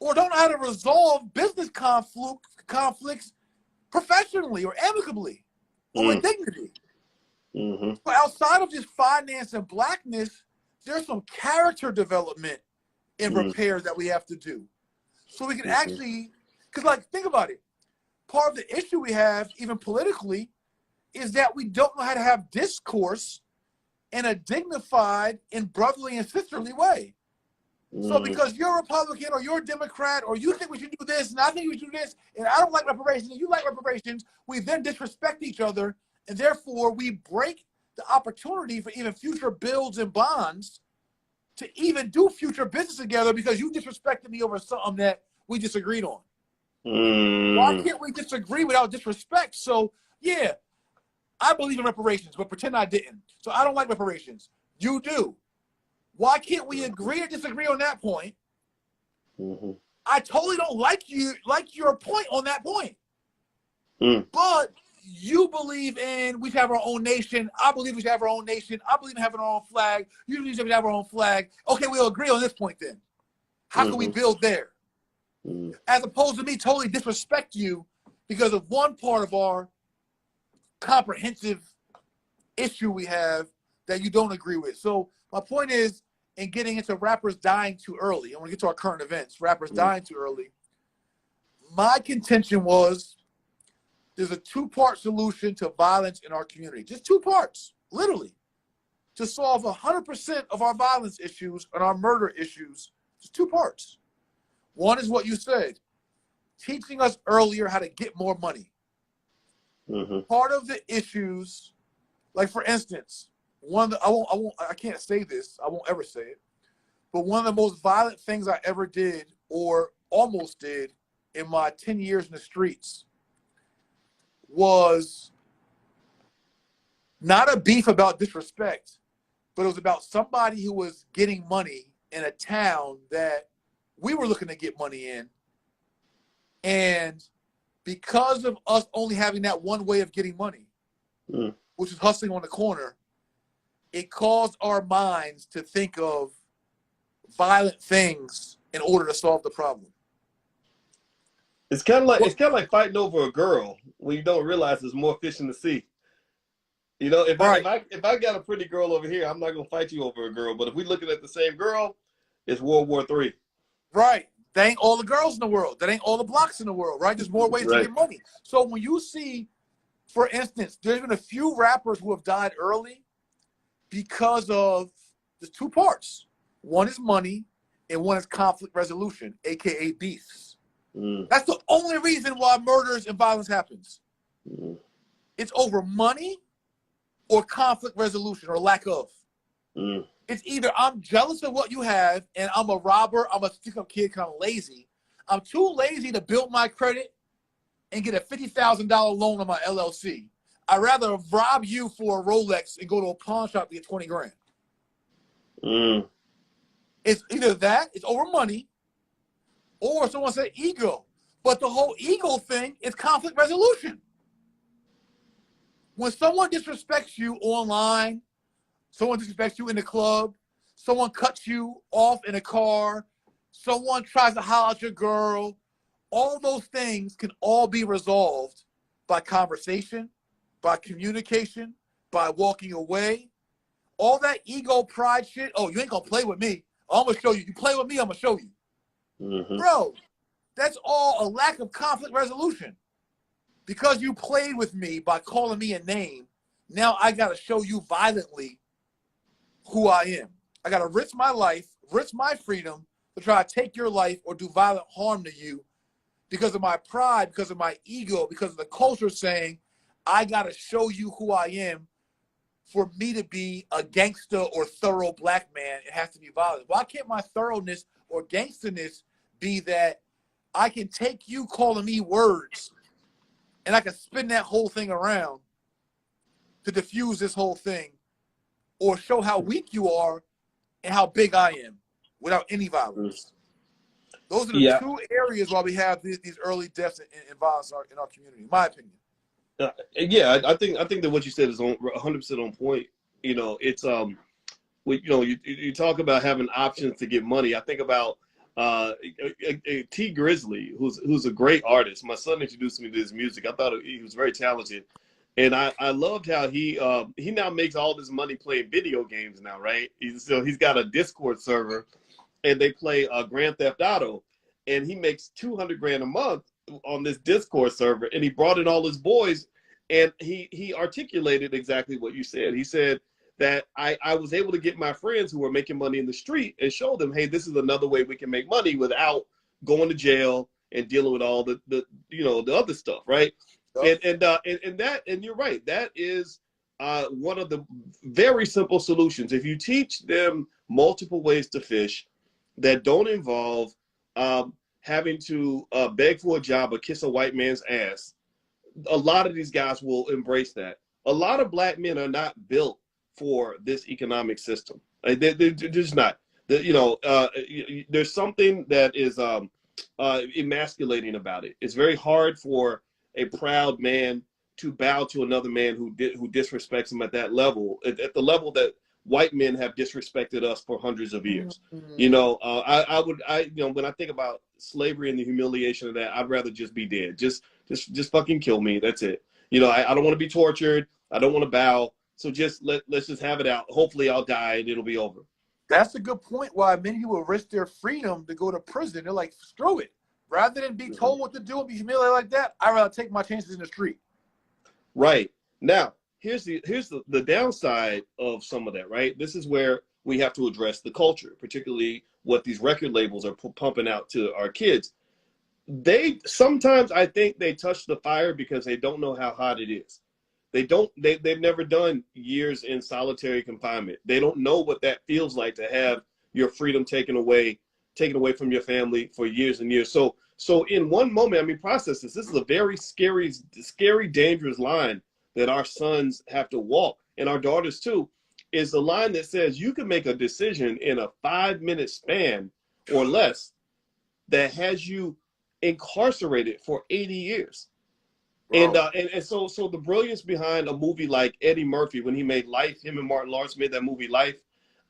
Or don't know how to resolve business conflicts professionally or amicably or with dignity. But outside of just finance and blackness, there's some character development in repair that we have to do. So we can actually, because like, think about it. Part of the issue we have, even politically, is that we don't know how to have discourse in a dignified and brotherly and sisterly way. So because you're a Republican or you're a Democrat or you think we should do this and I think we should do this and I don't like reparations and you like reparations, we then disrespect each other, and therefore we break the opportunity for even future bills and bonds to even do future business together because you disrespected me over something that we disagreed on. Why can't we disagree without disrespect? So, yeah, I believe in reparations, but pretend I didn't. So I don't like reparations. You do. Why can't we agree or disagree on that point? I totally don't like your point on that point. But you believe in we should have our own nation. I believe we should have our own nation. I believe in having our own flag. You believe we should have our own flag. Okay, we'll agree on this point then. How can we build there? As opposed to me totally disrespect you because of one part of our comprehensive issue we have that you don't agree with. So my point is, in getting into rappers dying too early, I want to get to our current events, rappers dying too early. My contention was there's a 2-part solution to violence in our community. Just 2 parts, literally, to solve 100% of our violence issues and our murder issues. Just 2 parts. One is what you said, teaching us earlier how to get more money. Part of the issues, like for instance, I can't say this, I won't ever say it, but one of the most violent things I ever did or almost did in my 10 years in the streets was not a beef about disrespect, but it was about somebody who was getting money in a town that we were looking to get money in. And because of us only having that one way of getting money, which is hustling on the corner, it caused our minds to think of violent things in order to solve the problem. It's kind of like fighting over a girl when you don't realize there's more fish in the sea. You know, if I got a pretty girl over here, I'm not gonna fight you over a girl. But if we're looking at the same girl, it's World War III. Right. That ain't all the girls in the world. That ain't all the blocks in the world, right? There's more ways to get money. So when you see, for instance, there's been a few rappers who have died early because of the 2 parts. One is money and one is conflict resolution, aka beefs. That's the only reason why murders and violence happens. It's over money or conflict resolution or lack of. Mm. It's either I'm jealous of what you have and I'm a robber, I'm a stick-up kid, kind of lazy. I'm too lazy to build my credit and get a $50,000 loan on my LLC. I'd rather rob you for a Rolex and go to a pawn shop to get 20 grand. Mm. It's either that, it's over money, or someone said ego. But the whole ego thing is conflict resolution. When someone disrespects you online, someone disrespects you in the club, someone cuts you off in a car, someone tries to holler at your girl, all those things can all be resolved by conversation, by communication, by walking away. All that ego pride shit, oh, you ain't gonna play with me. I'm gonna show you. You play with me, I'm gonna show you. Mm-hmm. Bro, that's all a lack of conflict resolution. Because you played with me by calling me a name, now I gotta show you violently who I am. I gotta risk my life, risk my freedom to try to take your life or do violent harm to you because of my pride, because of my ego, because of the culture saying, I gotta show you who I am. For me to be a gangster or thorough black man, it has to be violent. Why can't my thoroughness or gangsterness be that I can take you calling me words and I can spin that whole thing around to diffuse this whole thing or show how weak you are and how big I am without any violence. Those are the two areas why we have these early deaths and violence in our community, in my opinion. Yeah, I think that what you said is 100% on point. You know, it's you talk about having options to get money. I think about T Grizzly, who's a great artist. My son introduced me to his music. I thought he was very talented, and I loved how he now makes all this money playing video games now, right? He's got a Discord server, and they play Grand Theft Auto, and he makes $200,000 a month on this Discord server, and he brought in all his boys, and he articulated exactly what you said. He said that I was able to get my friends who were making money in the street and show them, hey, this is another way we can make money without going to jail and dealing with all the other stuff, right? And you're right, that is one of the very simple solutions. If you teach them multiple ways to fish that don't involve having to beg for a job or kiss a white man's ass, a lot of these guys will embrace that. A lot of black men are not built for this economic system. They're just not. There's something that is emasculating about it. It's very hard for a proud man to bow to another man who disrespects him at that level, at the level that white men have disrespected us for hundreds of years. Mm-hmm. When I think about slavery and the humiliation of that, I'd rather just be dead. Just fucking kill me. That's it. I don't want to be tortured. I don't want to bow. So let's just have it out. Hopefully I'll die and it'll be over. That's a good point. Why many people risk their freedom to go to prison. They're like, screw it. Rather than be told what to do and be humiliated like that, I'd rather take my chances in the street. Right. Now, here's the downside of some of that, right? This is where we have to address the culture, particularly what these record labels are pumping out to our kids. Sometimes I think they touch the fire because they don't know how hot it is. They've never done years in solitary confinement. They don't know what that feels like to have your freedom taken away from your family for years and years. So in one moment, process this. This is a very scary, dangerous line that our sons have to walk, and our daughters too, is the line that says you can make a decision in a 5-minute span or less that has you incarcerated for 80 years. Wow. And so the brilliance behind a movie like Eddie Murphy, when he made Life, him and Martin Lawrence made that movie Life.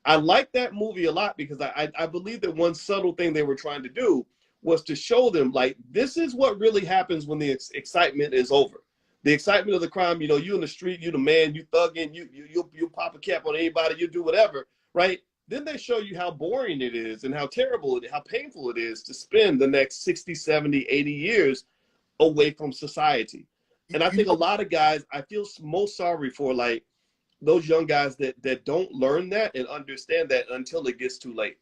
I like that movie a lot because I believe that one subtle thing they were trying to do was to show them, like, this is what really happens when the excitement is over. The excitement of the crime, you in the street, you the man, you thugging, you'll pop a cap on anybody, you do whatever, right? Then they show you how boring it is and how terrible how painful it is to spend the next 60, 70, 80 years away from society. And I think a lot of guys, I feel most sorry for, like, those young guys that don't learn that and understand that until it gets too late.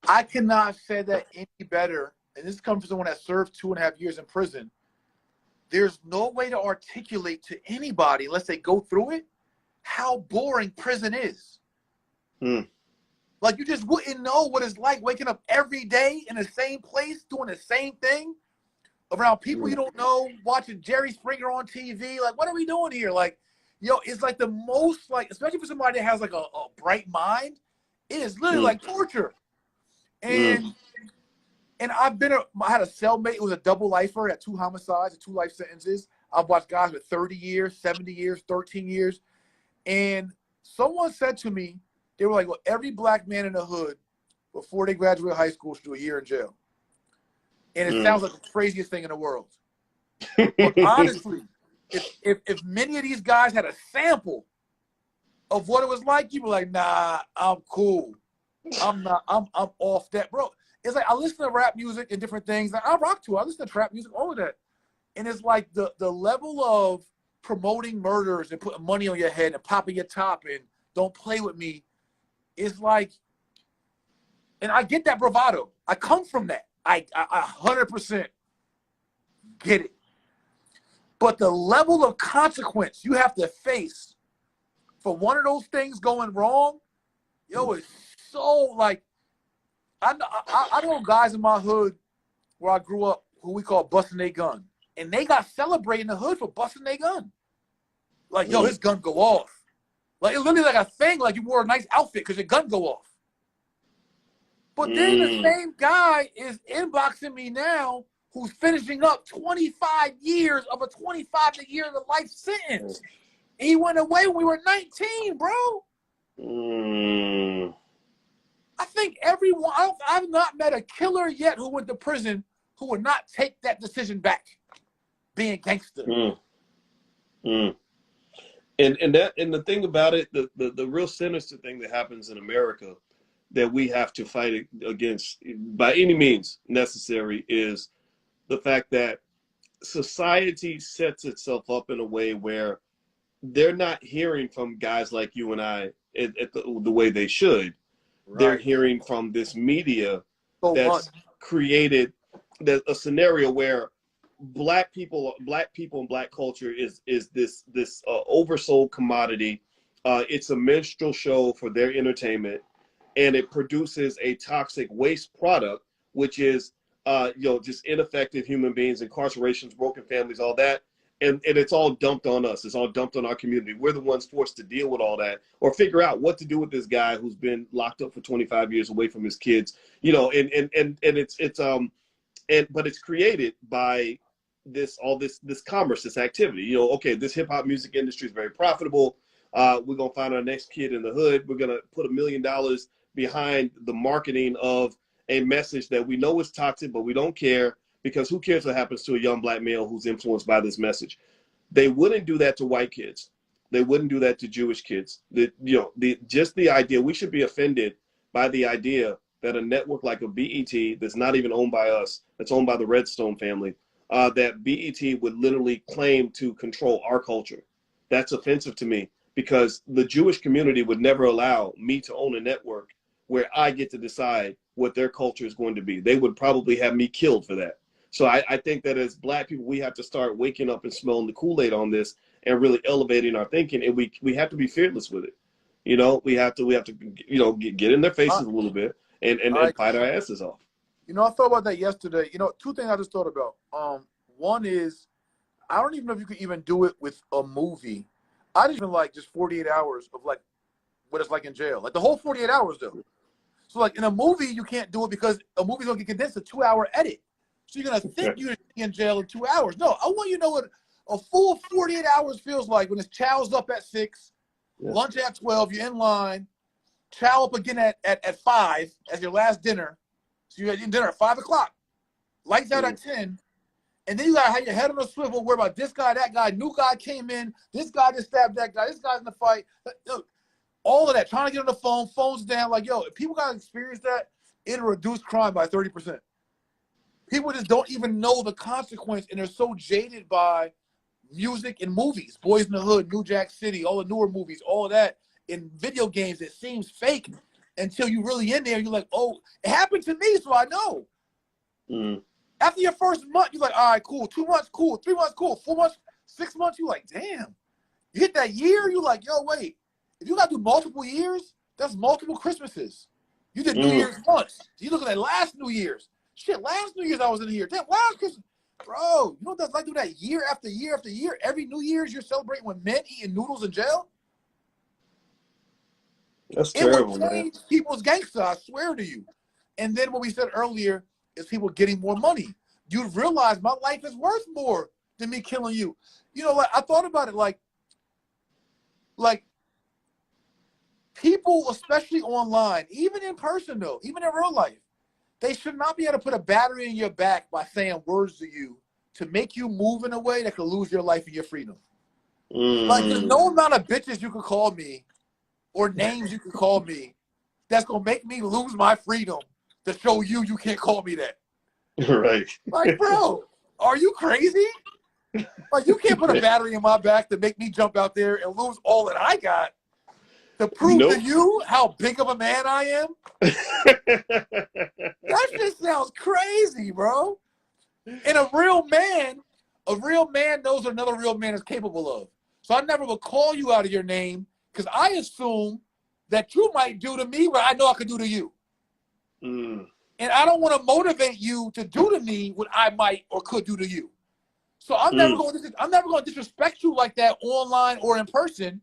I cannot say that any better. And this comes from someone that served 2.5 years in prison. There's no way to articulate to anybody unless they go through it how boring prison is. Mm. Like, you just wouldn't know what it's like waking up every day in the same place, doing the same thing, around people you don't know, watching Jerry Springer on TV. Like, what are we doing here? Like, it's like the most, like, especially for somebody that has like a bright mind, it is literally like torture. And I had a cellmate who was a double lifer at 2 homicides and 2 life sentences. I've watched guys with 30 years, 70 years, 13 years. And someone said to me, they were like, well, every black man in the hood before they graduate high school should do a year in jail. And it sounds like the craziest thing in the world. But honestly, if many of these guys had a sample of what it was like, you'd be like, nah, I'm cool. I'm off that, bro. It's like I listen to rap music and different things. Like, I rock to it. I listen to trap music, all of that. And it's like the level of promoting murders and putting money on your head and popping your top and don't play with me is like, and I get that bravado. I come from that. I 100% get it. But the level of consequence you have to face for one of those things going wrong, it's so like, I know guys in my hood where I grew up who we call busting their gun. And they got celebrated in the hood for busting their gun. Like, his gun go off. Like, it's literally like a thing, like you wore a nice outfit because your gun go off. But then the same guy is inboxing me now who's finishing up 25 years of a 25-year life sentence. He went away when we were 19, bro. I think I've not met a killer yet who went to prison who would not take that decision back, being gangster. And the thing about it, the real sinister thing that happens in America that we have to fight against by any means necessary is the fact that society sets itself up in a way where they're not hearing from guys like you and I at the way they should. Right. They're hearing from this media that's created a scenario where black people and black culture is this oversold commodity. It's a minstrel show for their entertainment, and it produces a toxic waste product, which is just ineffective human beings, incarcerations, broken families, all that. And it's all dumped on us. It's all dumped on our community. We're the ones forced to deal with all that or figure out what to do with this guy who's been locked up for 25 years away from his kids, but it's created by this commerce, this activity. Okay, this hip hop music industry is very profitable. We're going to find our next kid in the hood. We're going to put $1 million behind the marketing of a message that we know is toxic, but we don't care. Because who cares what happens to a young black male who's influenced by this message? They wouldn't do that to white kids. They wouldn't do that to Jewish kids. Just the idea, we should be offended by the idea that a network like a BET that's not even owned by us, that's owned by the Redstone family, that BET would literally claim to control our culture. That's offensive to me because the Jewish community would never allow me to own a network where I get to decide what their culture is going to be. They would probably have me killed for that. So I think that as black people, we have to start waking up and smelling the Kool-Aid on this and really elevating our thinking. And we have to be fearless with it. We have to get in their faces a little bit and fight our asses off. I thought about that yesterday. 2 things I just thought about. One is, I don't even know if you could even do it with a movie. I just even like just 48 hours of like what it's like in jail. Like the whole 48 hours though. So like in a movie, you can't do it because a movie's gonna get condensed to 2-hour edit. So you're going to think you're in jail in 2 hours. No, I want you to know what a full 48 hours feels like when it's chow's up at 6, lunch at 12, you're in line, chow up again at 5 as your last dinner. So you're eating dinner at 5 o'clock, lights out at 10, and then you got to have your head on a swivel, worry about this guy, that guy, new guy came in, this guy just stabbed that guy, this guy's in the fight. All of that, trying to get on the phone, phone's down. Like, if people got to experience that, it'll reduce crime by 30%. People just don't even know the consequence, and they're so jaded by music and movies. Boys in the Hood, New Jack City, all the newer movies, all of that. In video games, it seems fake until you're really in there. You're like, oh, it happened to me, so I know. After your first month, you're like, all right, cool. 2 months, cool. 3 months, cool. 4 months, 6 months, you're like, damn. You hit that year, you're like, yo, wait. If you got to do multiple years, that's multiple Christmases. You did New Year's once. You looking at last New Year's. Shit, last New Year's I was in here. Damn, last Christmas. Bro, you know what that's like, do that year after year after year? Every New Year's you're celebrating with men eating noodles in jail? That's terrible, It would man. change people's gangster, I swear to you. And then what we said earlier is people getting more money. You'd realize my life is worth more than me killing you. You know, like I thought about it like people, especially online, even in person though, even in real life, they should not be able to put a battery in your back by saying words to you to make you move in a way that could lose your life and your freedom. Like, there's no amount of bitches you could call me or names you could call me that's going to make me lose my freedom to show you can't call me that. Right. Like, bro, are you crazy? Like, you can't put a battery in my back to make me jump out there and lose all that I got to prove to you how big of a man I am. That just sounds crazy, bro. And a real man knows what another real man is capable of. So I never would call you out of your name because I assume that you might do to me what I know I could do to you. And I don't want to motivate you to do to me what I might or could do to you. So I'm never going to disrespect you like that online or in person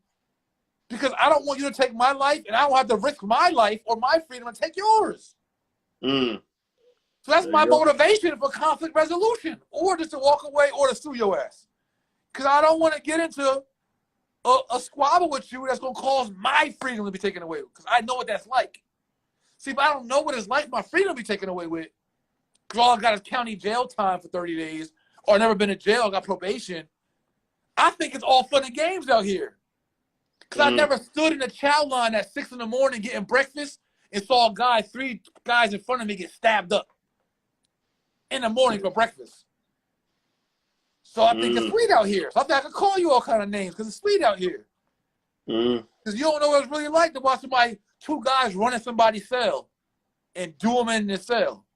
because I don't want you to take my life and I don't have to risk my life or my freedom and take yours. So that's my motivation for conflict resolution, or just to walk away or to sue your ass. Because I don't want to get into a squabble with you that's going to cause my freedom to be taken away because I know what that's like. See, if I don't know what it's like, my freedom to be taken away with, because all I got is county jail time for 30 days, or I've never been in jail, I got probation, I think it's all fun and games out here. Because I never stood in the chow line at 6 in the morning getting breakfast and saw three guys in front of me get stabbed up in the morning for breakfast. So I think it's sweet out here. So I think I can call you all kind of names because it's sweet out here. Because you don't know what it's really like to watch two guys running somebody's cell and do them in the cell.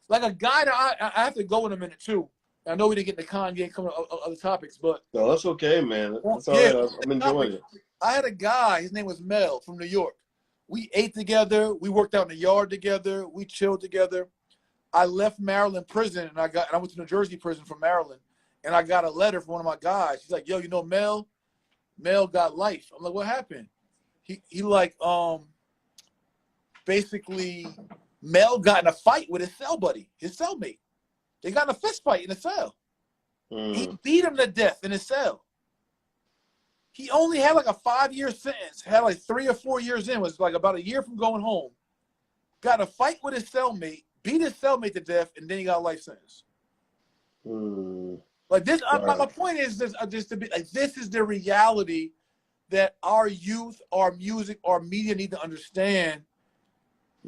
Like a guy that I have to go in a minute too. I know we didn't get the Kanye coming other topics, but no, that's okay, man. That's all right. I'm enjoying it. I had a guy. His name was Mel from New York. We ate together. We worked out in the yard together. We chilled together. I left Maryland prison and I went to New Jersey prison from Maryland, and I got a letter from one of my guys. He's like, "Yo, you know Mel? Mel got life." I'm like, "What happened?" He basically Mel got in a fight with his cell buddy, his cellmate. They got in a fist fight in the cell. He beat him to death in his cell. He only had like a 5-year sentence, had like 3 or 4 years in, was like about a year from going home. Got in a fight with his cellmate, beat his cellmate to death, and then he got a life sentence. Like this, my point is just to be like, this is the reality that our youth, our music, our media need to understand.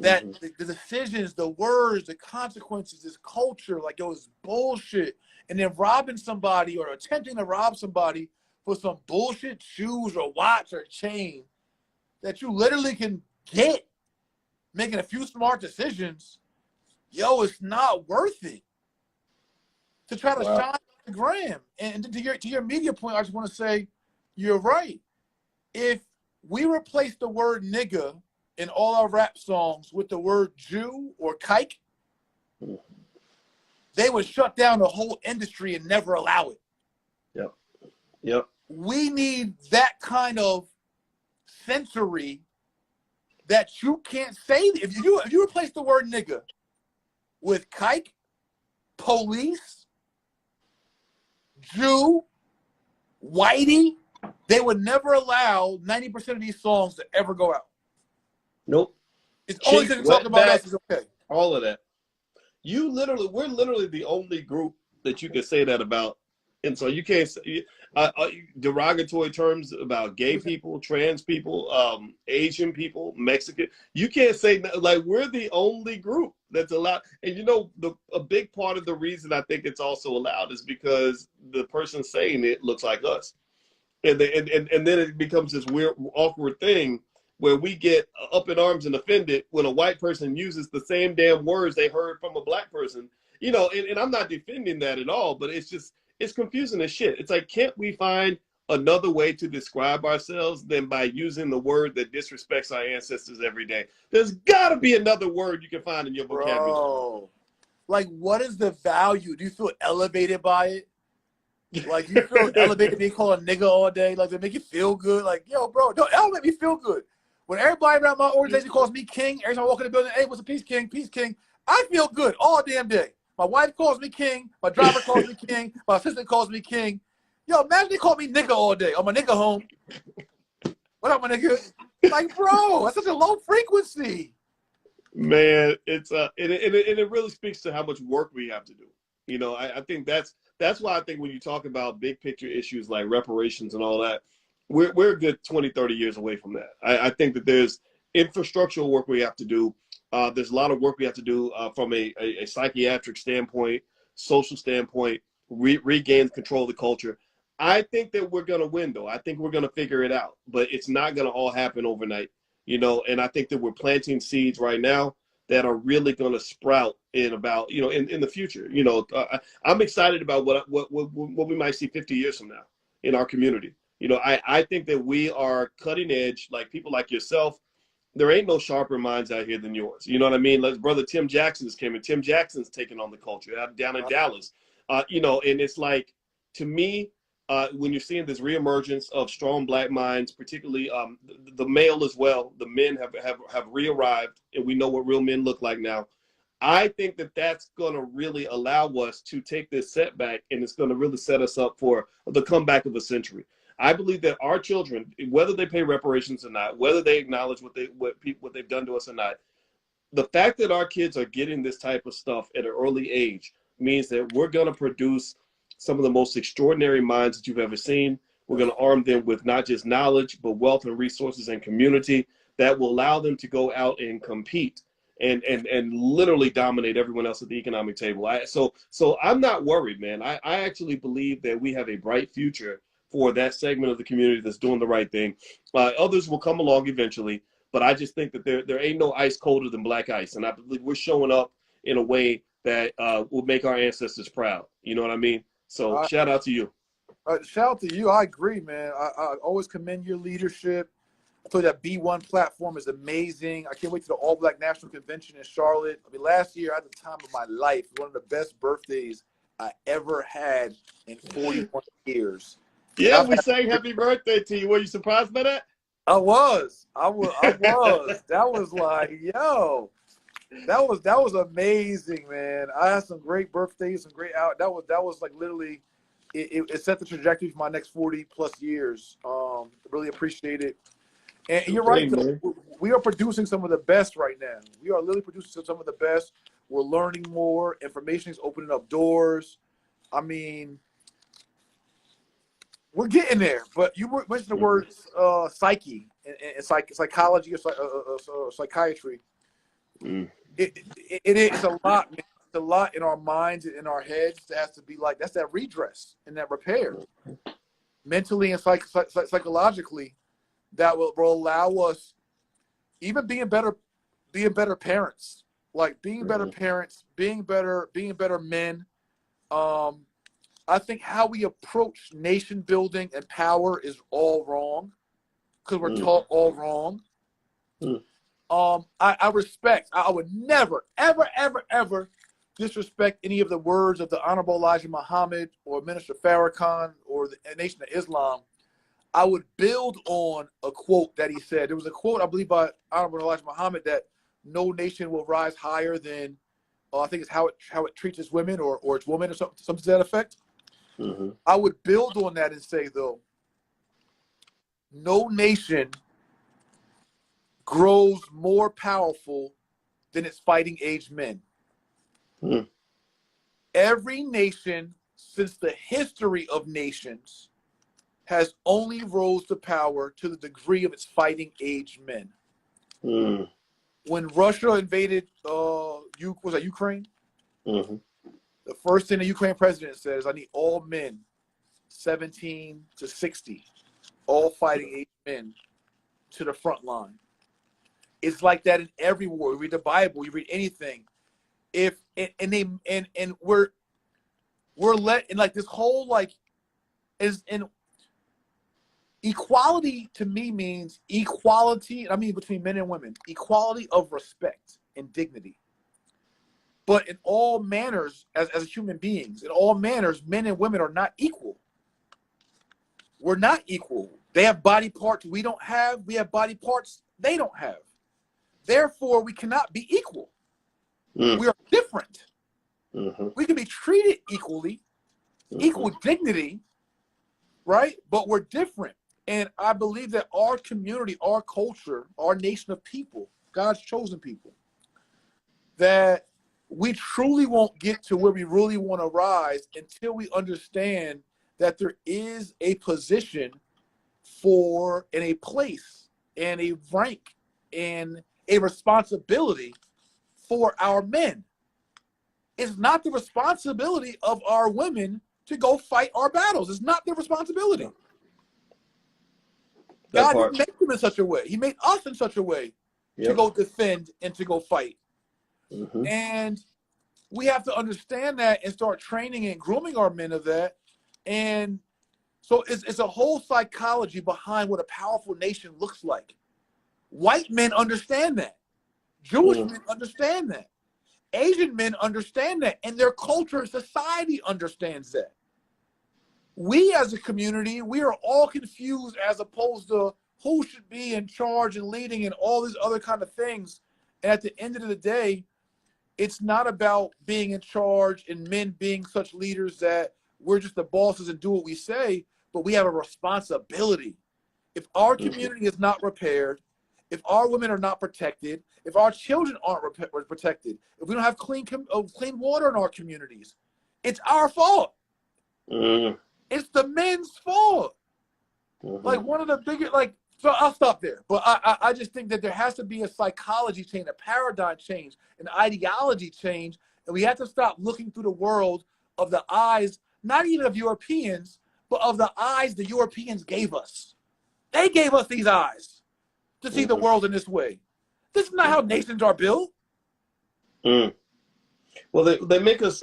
That the decisions, the words, the consequences, this culture, like, yo, it's bullshit. And then robbing somebody or attempting to rob somebody for some bullshit shoes or watch or chain that you literally can get making a few smart decisions, yo, it's not worth it to try to shine the gram. And to your media point, I just want to say, you're right. If we replace the word nigga in all our rap songs with the word Jew or kike, they would shut down the whole industry and never allow it. Yep. We need that kind of sensory that you can't say. If you replace the word nigga with kike, police, Jew, whitey, they would never allow 90% of these songs to ever go out. Nope. It's only because they talk about us is okay. All of that. We're literally the only group that you can say that about. And so you can't say derogatory terms about gay people, trans people, Asian people, Mexican. You can't say, like, we're the only group that's allowed. And you know, a big part of the reason I think it's also allowed is because the person saying it looks like us. And then it becomes this weird, awkward thing where we get up in arms and offended when a white person uses the same damn words they heard from a black person. You know, and I'm not defending that at all, but it's confusing as shit. It's like, can't we find another way to describe ourselves than by using the word that disrespects our ancestors every day. There's got to be another word you can find in your vocabulary. Bro, like, what is the value? Do you feel elevated by it? Like, you feel elevated being called a nigga all day? Like, they make you feel good? Like, yo, bro, don't ever make me feel good. When everybody around my organization calls me king, every time I walk in the building, hey, what's a peace king? Peace king. I feel good all damn day. My wife calls me king. My driver calls me king. My assistant calls me king. Yo, imagine they call me nigga all day. On my nigga home. What up, my nigga? Like, bro, that's such a low frequency. Man, it's and it really speaks to how much work we have to do. You know, I think that's why I think when you talk about big picture issues like reparations and all that, we're a good 20, 30 years away from that. I think that there's infrastructural work we have to do. There's a lot of work we have to do from a psychiatric standpoint, social standpoint, regain control of the culture. I think that we're going to win, though. I think we're going to figure it out, but it's not going to all happen overnight, you know, and I think that we're planting seeds right now that are really going to sprout in about, you know, in the future. You know, I'm excited about what we might see 50 years from now in our community. You know, I think that we are cutting edge, like people like yourself. There ain't no sharper minds out here than yours. You know what I mean? Like brother Tim Jackson just came in. Tim Jackson's taking on the culture down in Dallas. You know, and it's like, to me, when you're seeing this reemergence of strong black minds, particularly the male as well, the men have re-arrived, and we know what real men look like now. I think that that's going to really allow us to take this setback, and it's going to really set us up for the comeback of a century. I believe that our children, whether they pay reparations or not, whether they acknowledge what they've done to us or not, the fact that our kids are getting this type of stuff at an early age means that we're going to produce some of the most extraordinary minds that you've ever seen. We're going to arm them with not just knowledge, but wealth and resources and community that will allow them to go out and compete and literally dominate everyone else at the economic table. So I'm not worried, man. I actually believe that we have a bright future for that segment of the community that's doing the right thing. Others will come along eventually, but I just think that there ain't no ice colder than black ice. And I believe we're showing up in a way that will make our ancestors proud. You know what I mean? So shout out to you. Shout out to you. I agree, man. I always commend your leadership. I told you that B1 platform is amazing. I can't wait to the All Black National Convention in Charlotte. I mean, last year I had the time of my life. One of the best birthdays I ever had in 41 years. Yeah, we sang happy birthday to you. Were you surprised by that? I was. That was like, yo, that was amazing, man. I had some great birthdays, some great out. That was like literally, it set the trajectory for my next 40 plus years. Really appreciate it. And you're right, though. We are producing some of the best right now. We are literally producing some of the best. We're learning more. Information is opening up doors. I mean, we're getting there. But you mentioned the words psyche and psychology or psychiatry. It's a lot, man. It's a lot in our minds and in our heads that has to be like, that's that redress and that repair. Mentally and psychologically, that will allow us even being better parents, like being better parents, being better men. I think how we approach nation building and power is all wrong because we're taught all wrong. I respect. I would never, ever, ever, ever disrespect any of the words of the Honorable Elijah Muhammad or Minister Farrakhan or the Nation of Islam. I would build on a quote that he said. There was a quote, I believe, by Honorable Elijah Muhammad that no nation will rise higher than, I think it's how it treats its women or its women or something to that effect. I would build on that and say, though, no nation grows more powerful than its fighting age men. Every nation since the history of nations has only rose to power to the degree of its fighting age men. When Russia invaded Ukraine? The first thing the Ukraine president says, I need all men 17 to 60, all fighting age men to the front line. It's like that in every war. You read the Bible, you read anything. We're let in like this whole like is in equality to me means equality. I mean, between men and women, equality of respect and dignity. But in all manners, as human beings, in all manners, men and women are not equal. We're not equal. They have body parts we don't have. We have body parts they don't have. Therefore, we cannot be equal. We are different. We can be treated equally, equal dignity, right? But we're different. And I believe that our community, our culture, our nation of people, God's chosen people, that we truly won't get to where we really want to rise until we understand that there is a position for and a place and a rank and a responsibility for our men. It's not the responsibility of our women to go fight our battles. It's not their responsibility. God didn't make them in such a way. He made us in such a way to go defend and to go fight. And we have to understand that and start training and grooming our men of that. And so it's a whole psychology behind what a powerful nation looks like. White men understand that. Jewish men understand that. Asian men understand that. And their culture and society understands that. We as a community, we are all confused as opposed to who should be in charge and leading and all these other kind of things. And at the end of the day, it's not about being in charge and men being such leaders that we're just the bosses and do what we say, but we have a responsibility. If our community is not repaired, if our women are not protected, if our children aren't protected, if we don't have clean water in our communities, it's our fault. It's the men's fault. Like one of the biggest, so I'll stop there. But I just think that there has to be a psychology change, a paradigm change, an ideology change. And we have to stop looking through the world of the eyes, not even of Europeans, but of the eyes the Europeans gave us. They gave us these eyes to see the world in this way. This is not how nations are built. Well, they make us,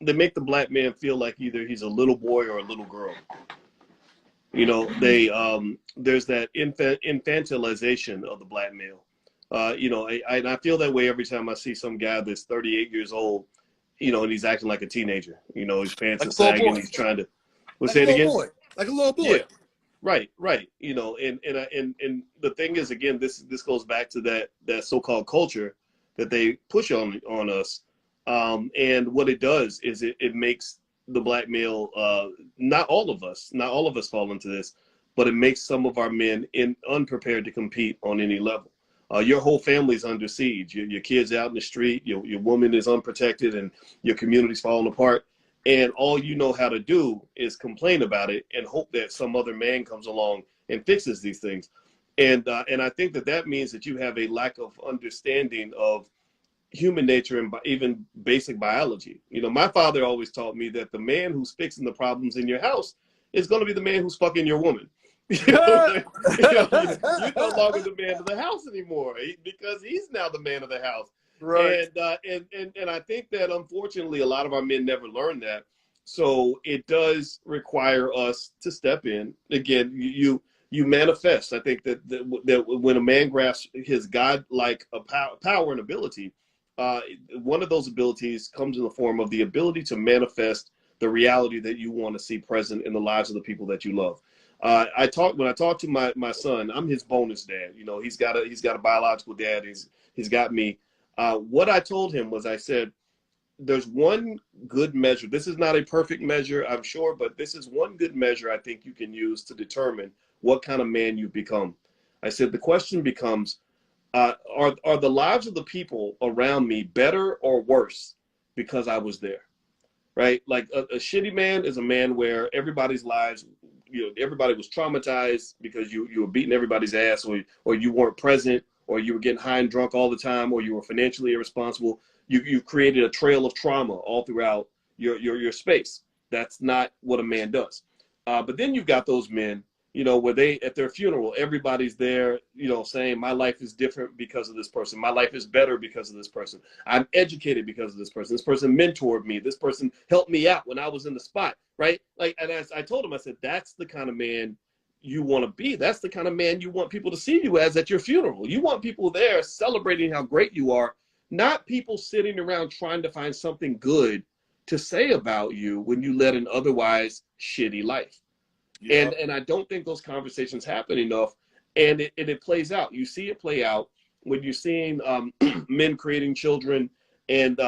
they make the black man feel like either he's a little boy or a little girl. You know, there's that infantilization of the black male. You know, I feel that way every time I see some guy that's 38 years old, you know, and he's acting like a teenager. You know, his pants are sagging. He's trying to, what's that again? Like a little boy. Yeah. Right. You know, and the thing is, again, this goes back to that so-called culture that they push on us. And what it does is it makes the black male, not all of us fall into this, but it makes some of our men unprepared to compete on any level. Your whole family's under siege. Your kids out in the street, your woman is unprotected, and your community's falling apart. And all you know how to do is complain about it and hope that some other man comes along and fixes these things. And I think that means that you have a lack of understanding of human nature and even basic biology. You know, my father always taught me that the man who's fixing the problems in your house is going to be the man who's fucking your woman. You're no longer the man of the house anymore because he's now the man of the house. Right. And I think that unfortunately a lot of our men never learned that. So it does require us to step in. Again, you manifest. I think that when a man grasps his God-like power and ability, one of those abilities comes in the form of the ability to manifest the reality that you want to see present in the lives of the people that you love. When I talk to my son, I'm his bonus dad. You know, he's got a biological dad. He's got me. What I told him was, I said, there's one good measure. This is not a perfect measure, I'm sure, but this is one good measure I think you can use to determine what kind of man you've become. I said, the question becomes, are the lives of the people around me better or worse because I was there, right? Like a shitty man is a man where everybody's lives, everybody was traumatized because you were beating everybody's ass, or you weren't present, or you were getting high and drunk all the time, or you were financially irresponsible. You've created a trail of trauma all throughout your space. That's not what a man does. But then you've got those men, where at their funeral, everybody's there, saying my life is different because of this person. My life is better because of this person. I'm educated because of this person. This person mentored me. This person helped me out when I was in the spot, right? And as I told him, I said, that's the kind of man you want to be. That's the kind of man you want people to see you as at your funeral. You want people there celebrating how great you are, not people sitting around trying to find something good to say about you when you led an otherwise shitty life. Yeah. And I don't think those conversations happen enough. And it plays out. You see it play out when you're seeing men creating children and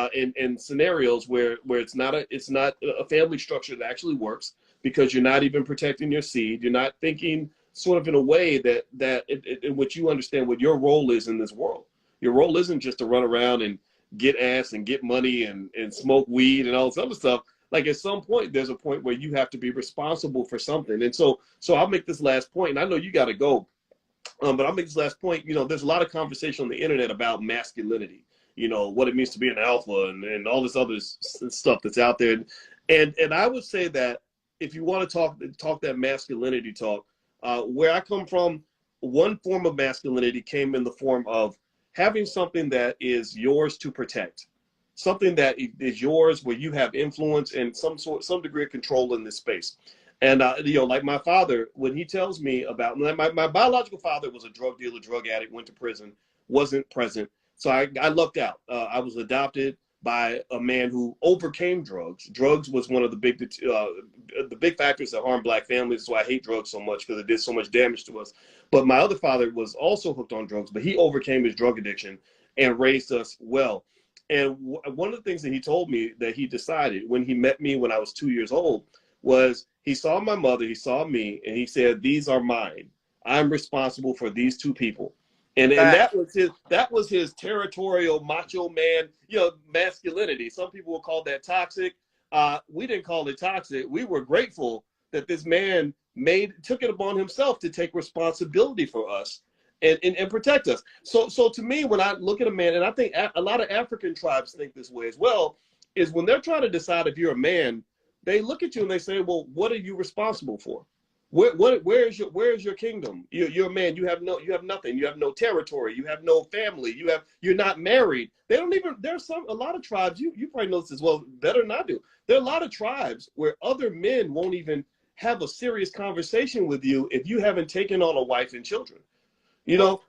scenarios where it's not a family structure that actually works, because you're not even protecting your seed. You're not thinking sort of in a way that in which you understand what your role is in this world. Your role isn't just to run around and get ass and get money and smoke weed and all this other stuff. Like, at some point, there's a point where you have to be responsible for something. And so I'll make this last point, and I know you got to go, but I'll make this last point. You know, there's a lot of conversation on the internet about masculinity, you know, what it means to be an alpha and all this other stuff that's out there. And I would say that if you want to talk that masculinity talk, where I come from, one form of masculinity came in the form of having something that is yours to protect. Something that is yours, where you have influence and some degree of control in this space. And, you know, like my father, when he tells me about, my biological father was a drug dealer, drug addict, went to prison, wasn't present. So I lucked out. I was adopted by a man who overcame drugs. Drugs was one of the big factors that harm Black families. So I hate drugs so much, because it did so much damage to us. But my other father was also hooked on drugs, but he overcame his drug addiction and raised us well. And one of the things that he told me that he decided when he met me when I was 2 years old was, he saw my mother, he saw me, and he said, "These are mine. I'm responsible for these two people." And that was his territorial macho man, you know, masculinity. Some people will call that toxic. We didn't call it toxic. We were grateful that this man took it upon himself to take responsibility for us and protect us. So to me, when I look at a man, and I think a lot of African tribes think this way as well, is when they're trying to decide if you're a man, they look at you and they say, "Well, what are you responsible for? Where is your kingdom? You're a man. You have nothing. You have no territory. You have no family. You're not married." They don't even. There's a lot of tribes. You probably know this as well, better than I do. There are a lot of tribes where other men won't even have a serious conversation with you if you haven't taken on a wife and children. You know.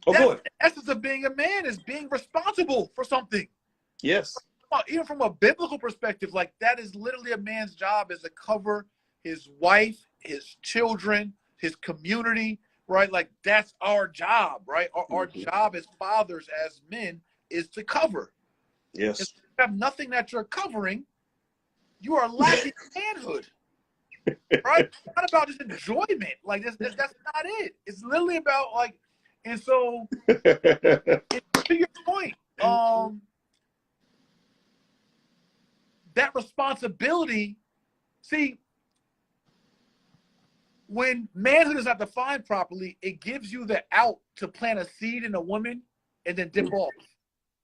The essence of being a man is being responsible for something. Yes. Even from a biblical perspective, like, that is literally a man's job, is to cover his wife, his children, his community, right? Like, that's our job, right? Our job as fathers, as men, is to cover. Yes. If you have nothing that you're covering, you are lacking manhood, right? It's not about just enjoyment. Like, that's not it. It's literally about, like, and so to your point, that responsibility, see, when manhood is not defined properly, it gives you the out to plant a seed in a woman and then dip off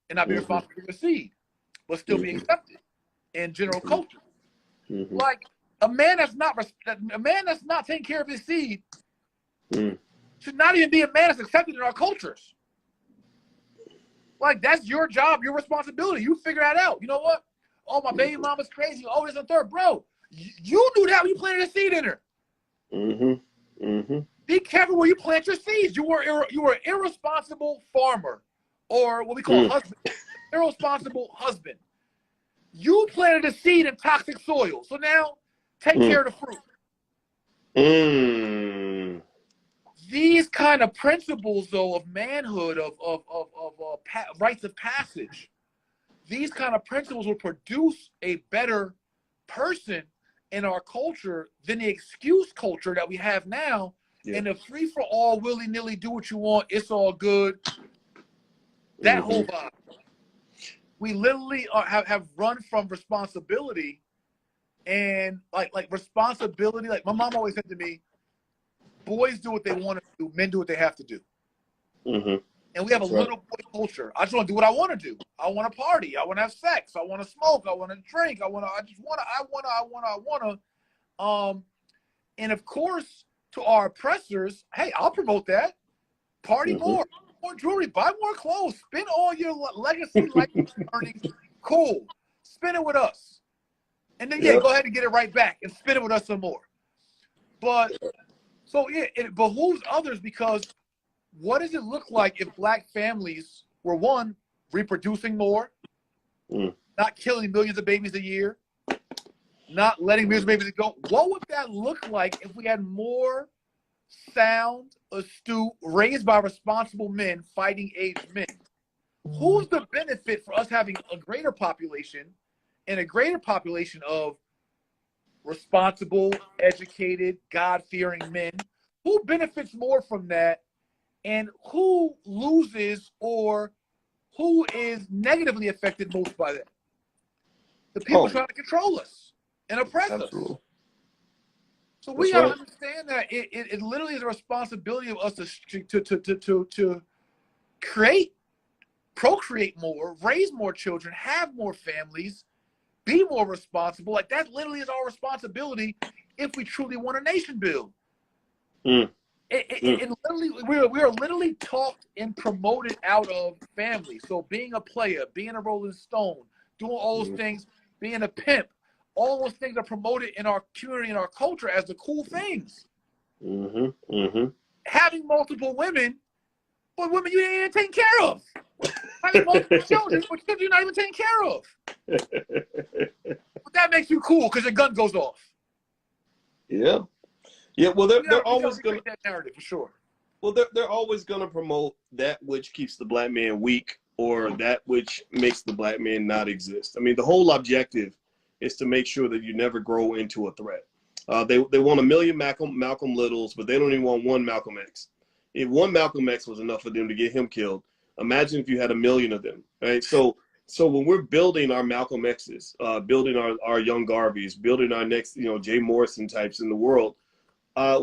and not be responsible for the seed, but still be accepted in general culture. Like, a man that's not taking care of his seed should not even be a man that's accepted in our cultures. Like, that's your job, your responsibility. You figure that out. You know what? Oh, my baby mama's crazy. Oh, this and third. Bro, you knew that when you planted a seed in her. Be careful where you plant your seeds. You were an irresponsible farmer, or what we call husband. Irresponsible husband. You planted a seed in toxic soil. So now, take care of the fruit. These kind of principles, though, of manhood, of rites of passage, these kind of principles will produce a better person in our culture than the excuse culture that we have now. And the free-for-all, willy-nilly, do what you want, it's all good. That whole vibe. We literally have run from responsibility, and like responsibility. Like, my mom always said to me, boys do what they want to do, men do what they have to do. And we have a little boy culture. I just want to do what I want to do. I want to party. I want to have sex. I want to smoke. I want to drink. I want to. And of course, to our oppressors, hey, I'll promote that. Party more jewelry, buy more clothes, spend all your legacy earnings. Cool. Spend it with us. And then, go ahead and get it right back and spend it with us some more. But So yeah, it behooves others, because what does it look like if black families were, one, reproducing more, not killing millions of babies a year, not letting millions of babies go? What would that look like if we had more sound, astute, raised by responsible men, fighting age men? Who's the benefit for us having a greater population and a greater population of responsible, educated, God-fearing men? Who benefits more from that, and who loses or who is negatively affected most by that? The people trying to control us and oppress us. So we got to understand that it literally is a responsibility of us to create, procreate more, raise more children, have more families, be more responsible. Like, that literally is our responsibility if we truly want a nation build. It literally, we are literally talked and promoted out of family. So being a player, being a Rolling Stone, doing all those things, being a pimp, all those things are promoted in our community and our culture as the cool things. Having multiple women, but women you ain't even taking care of. Having multiple children, but children you're not even taking care of. But that makes you cool because your gun goes off. Yeah. Well, they're always going to that narrative for sure. Well, they're always going to promote that which keeps the black man weak, or that which makes the black man not exist. I mean, the whole objective is to make sure that you never grow into a threat. They want 1 million Malcolm Littles, but they don't even want one Malcolm X. If one Malcolm X was enough for them to get him killed, imagine if you had 1 million of them, right? So when we're building our Malcolm X's, building our young Garveys, building our next, Jay Morrison types in the world,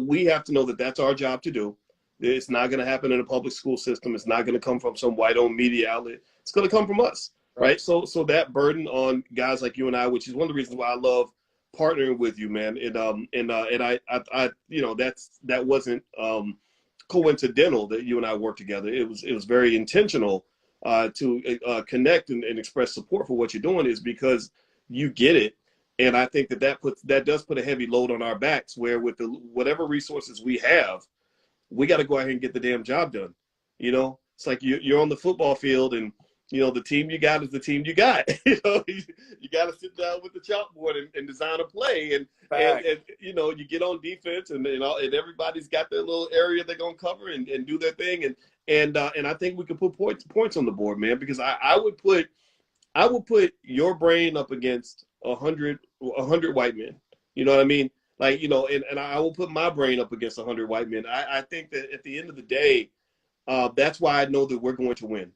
we have to know that that's our job to do. It's not going to happen in a public school system. It's not going to come from some white-owned media outlet. It's going to come from us, right? So that burden on guys like you and I, which is one of the reasons why I love partnering with you, man. And I that wasn't coincidental that you and I worked together. It was very intentional to connect and express support for what you're doing, is because you get it. And I think that does put a heavy load on our backs, where with whatever resources we have, we got to go out here and get the damn job done. It's like you're on the football field, and the team you got is the team you got. You got to sit down with the chalkboard and design a play, and you get on defense, and and everybody's got their little area they're gonna cover and do their thing, and I think we can put points on the board, man, because I would put your brain up against 100 white men. You know what I mean? Like, and I will put my brain up against 100 white men. I think that at the end of the day, that's why I know that we're going to win.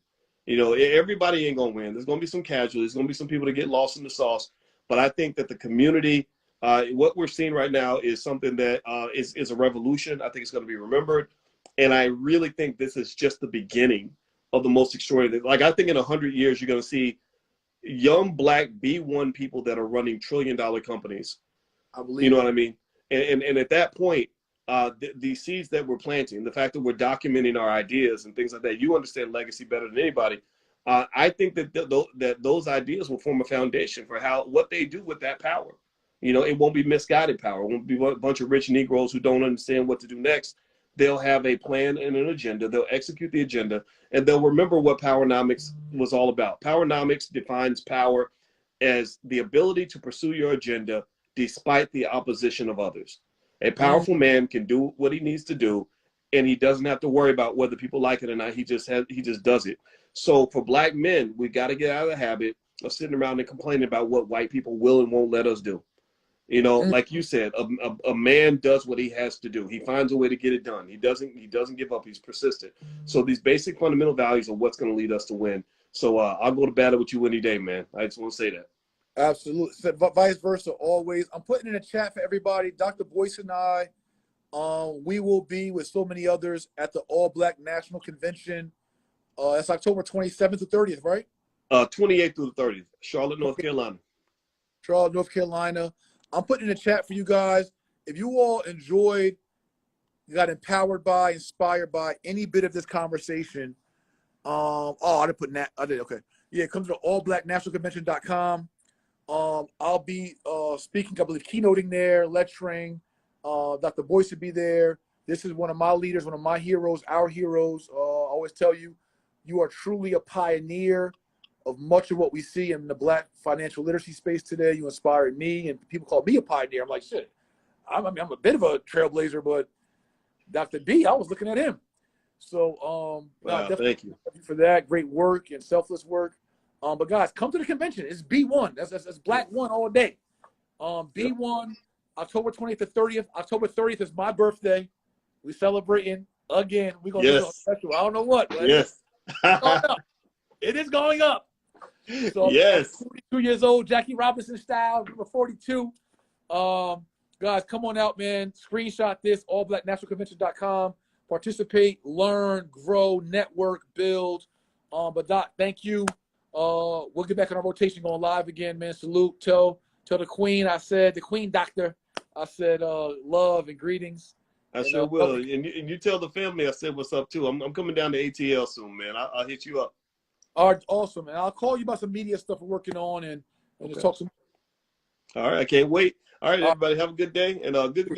Everybody ain't going to win. There's going to be some casualties. There's going to be some people that get lost in the sauce. But I think that the community, what we're seeing right now is something that is a revolution. I think it's going to be remembered. And I really think this is just the beginning of the most extraordinary. Like, I think in 100 years, you're going to see young black B1 people that are running trillion-dollar companies. I believe. You know what I mean? And at that point, the seeds that we're planting, the fact that we're documenting our ideas and things like that, you understand legacy better than anybody. I think that those ideas will form a foundation for what they do with that power. It won't be misguided power. It won't be a bunch of rich Negroes who don't understand what to do next. They'll have a plan and an agenda. They'll execute the agenda, and they'll remember what Powernomics was all about. Powernomics defines power as the ability to pursue your agenda despite the opposition of others. A powerful man can do what he needs to do, and he doesn't have to worry about whether people like it or not. He just does it. So for black men, we got to get out of the habit of sitting around and complaining about what white people will and won't let us do. Like you said, a man does what he has to do. He finds a way to get it done. He doesn't give up. He's persistent. So these basic fundamental values are what's going to lead us to win. So I'll go to battle with you any day, man. I just want to say that. Absolutely. So, vice versa, always. I'm putting in a chat for everybody. Dr. Boyce and I, we will be with so many others at the All Black National Convention. That's October 27th to 30th, right? 28th through the 30th, Charlotte, North Carolina. Charlotte, North Carolina. I'm putting in a chat for you guys. If you all enjoyed, got empowered by, inspired by any bit of this conversation, I didn't put that. I did. Okay. Yeah, come to allblacknationalconvention.com. I'll be speaking, I believe, keynoting there, lecturing. Dr. Boyce will be there. This is one of my leaders, one of my heroes, our heroes. I always tell you, you are truly a pioneer of much of what we see in the Black financial literacy space today. You inspired me, and people call me a pioneer. I'm like, shit, I'm a bit of a trailblazer, but Dr. B, I was looking at him. So, Wow, definitely thank you. for that great work and selfless work. But guys, come to the convention. It's B1. That's Black One all day. B1, October 20th to 30th. October 30th is my birthday. We celebrating again. We're gonna do something special. I don't know what, but Yes. it's going up. It is going up. So Yes. 42 years old, Jackie Robinson style, number 42. Guys, come on out, man. Screenshot this, allblacknationalconvention.com. Participate, learn, grow, network, build. But Doc, thank you. We'll get back on our rotation, going live again, man. Salute. Tell the Queen, the Queen Doctor, I said love and greetings. I sure will. And you tell the family I said what's up too. I'm coming down to ATL soon, man. I'll hit you up. All right, awesome, man. I'll call you about some media stuff we're working on and just talk some. All right, I can't wait. All right, everybody, have a good day and good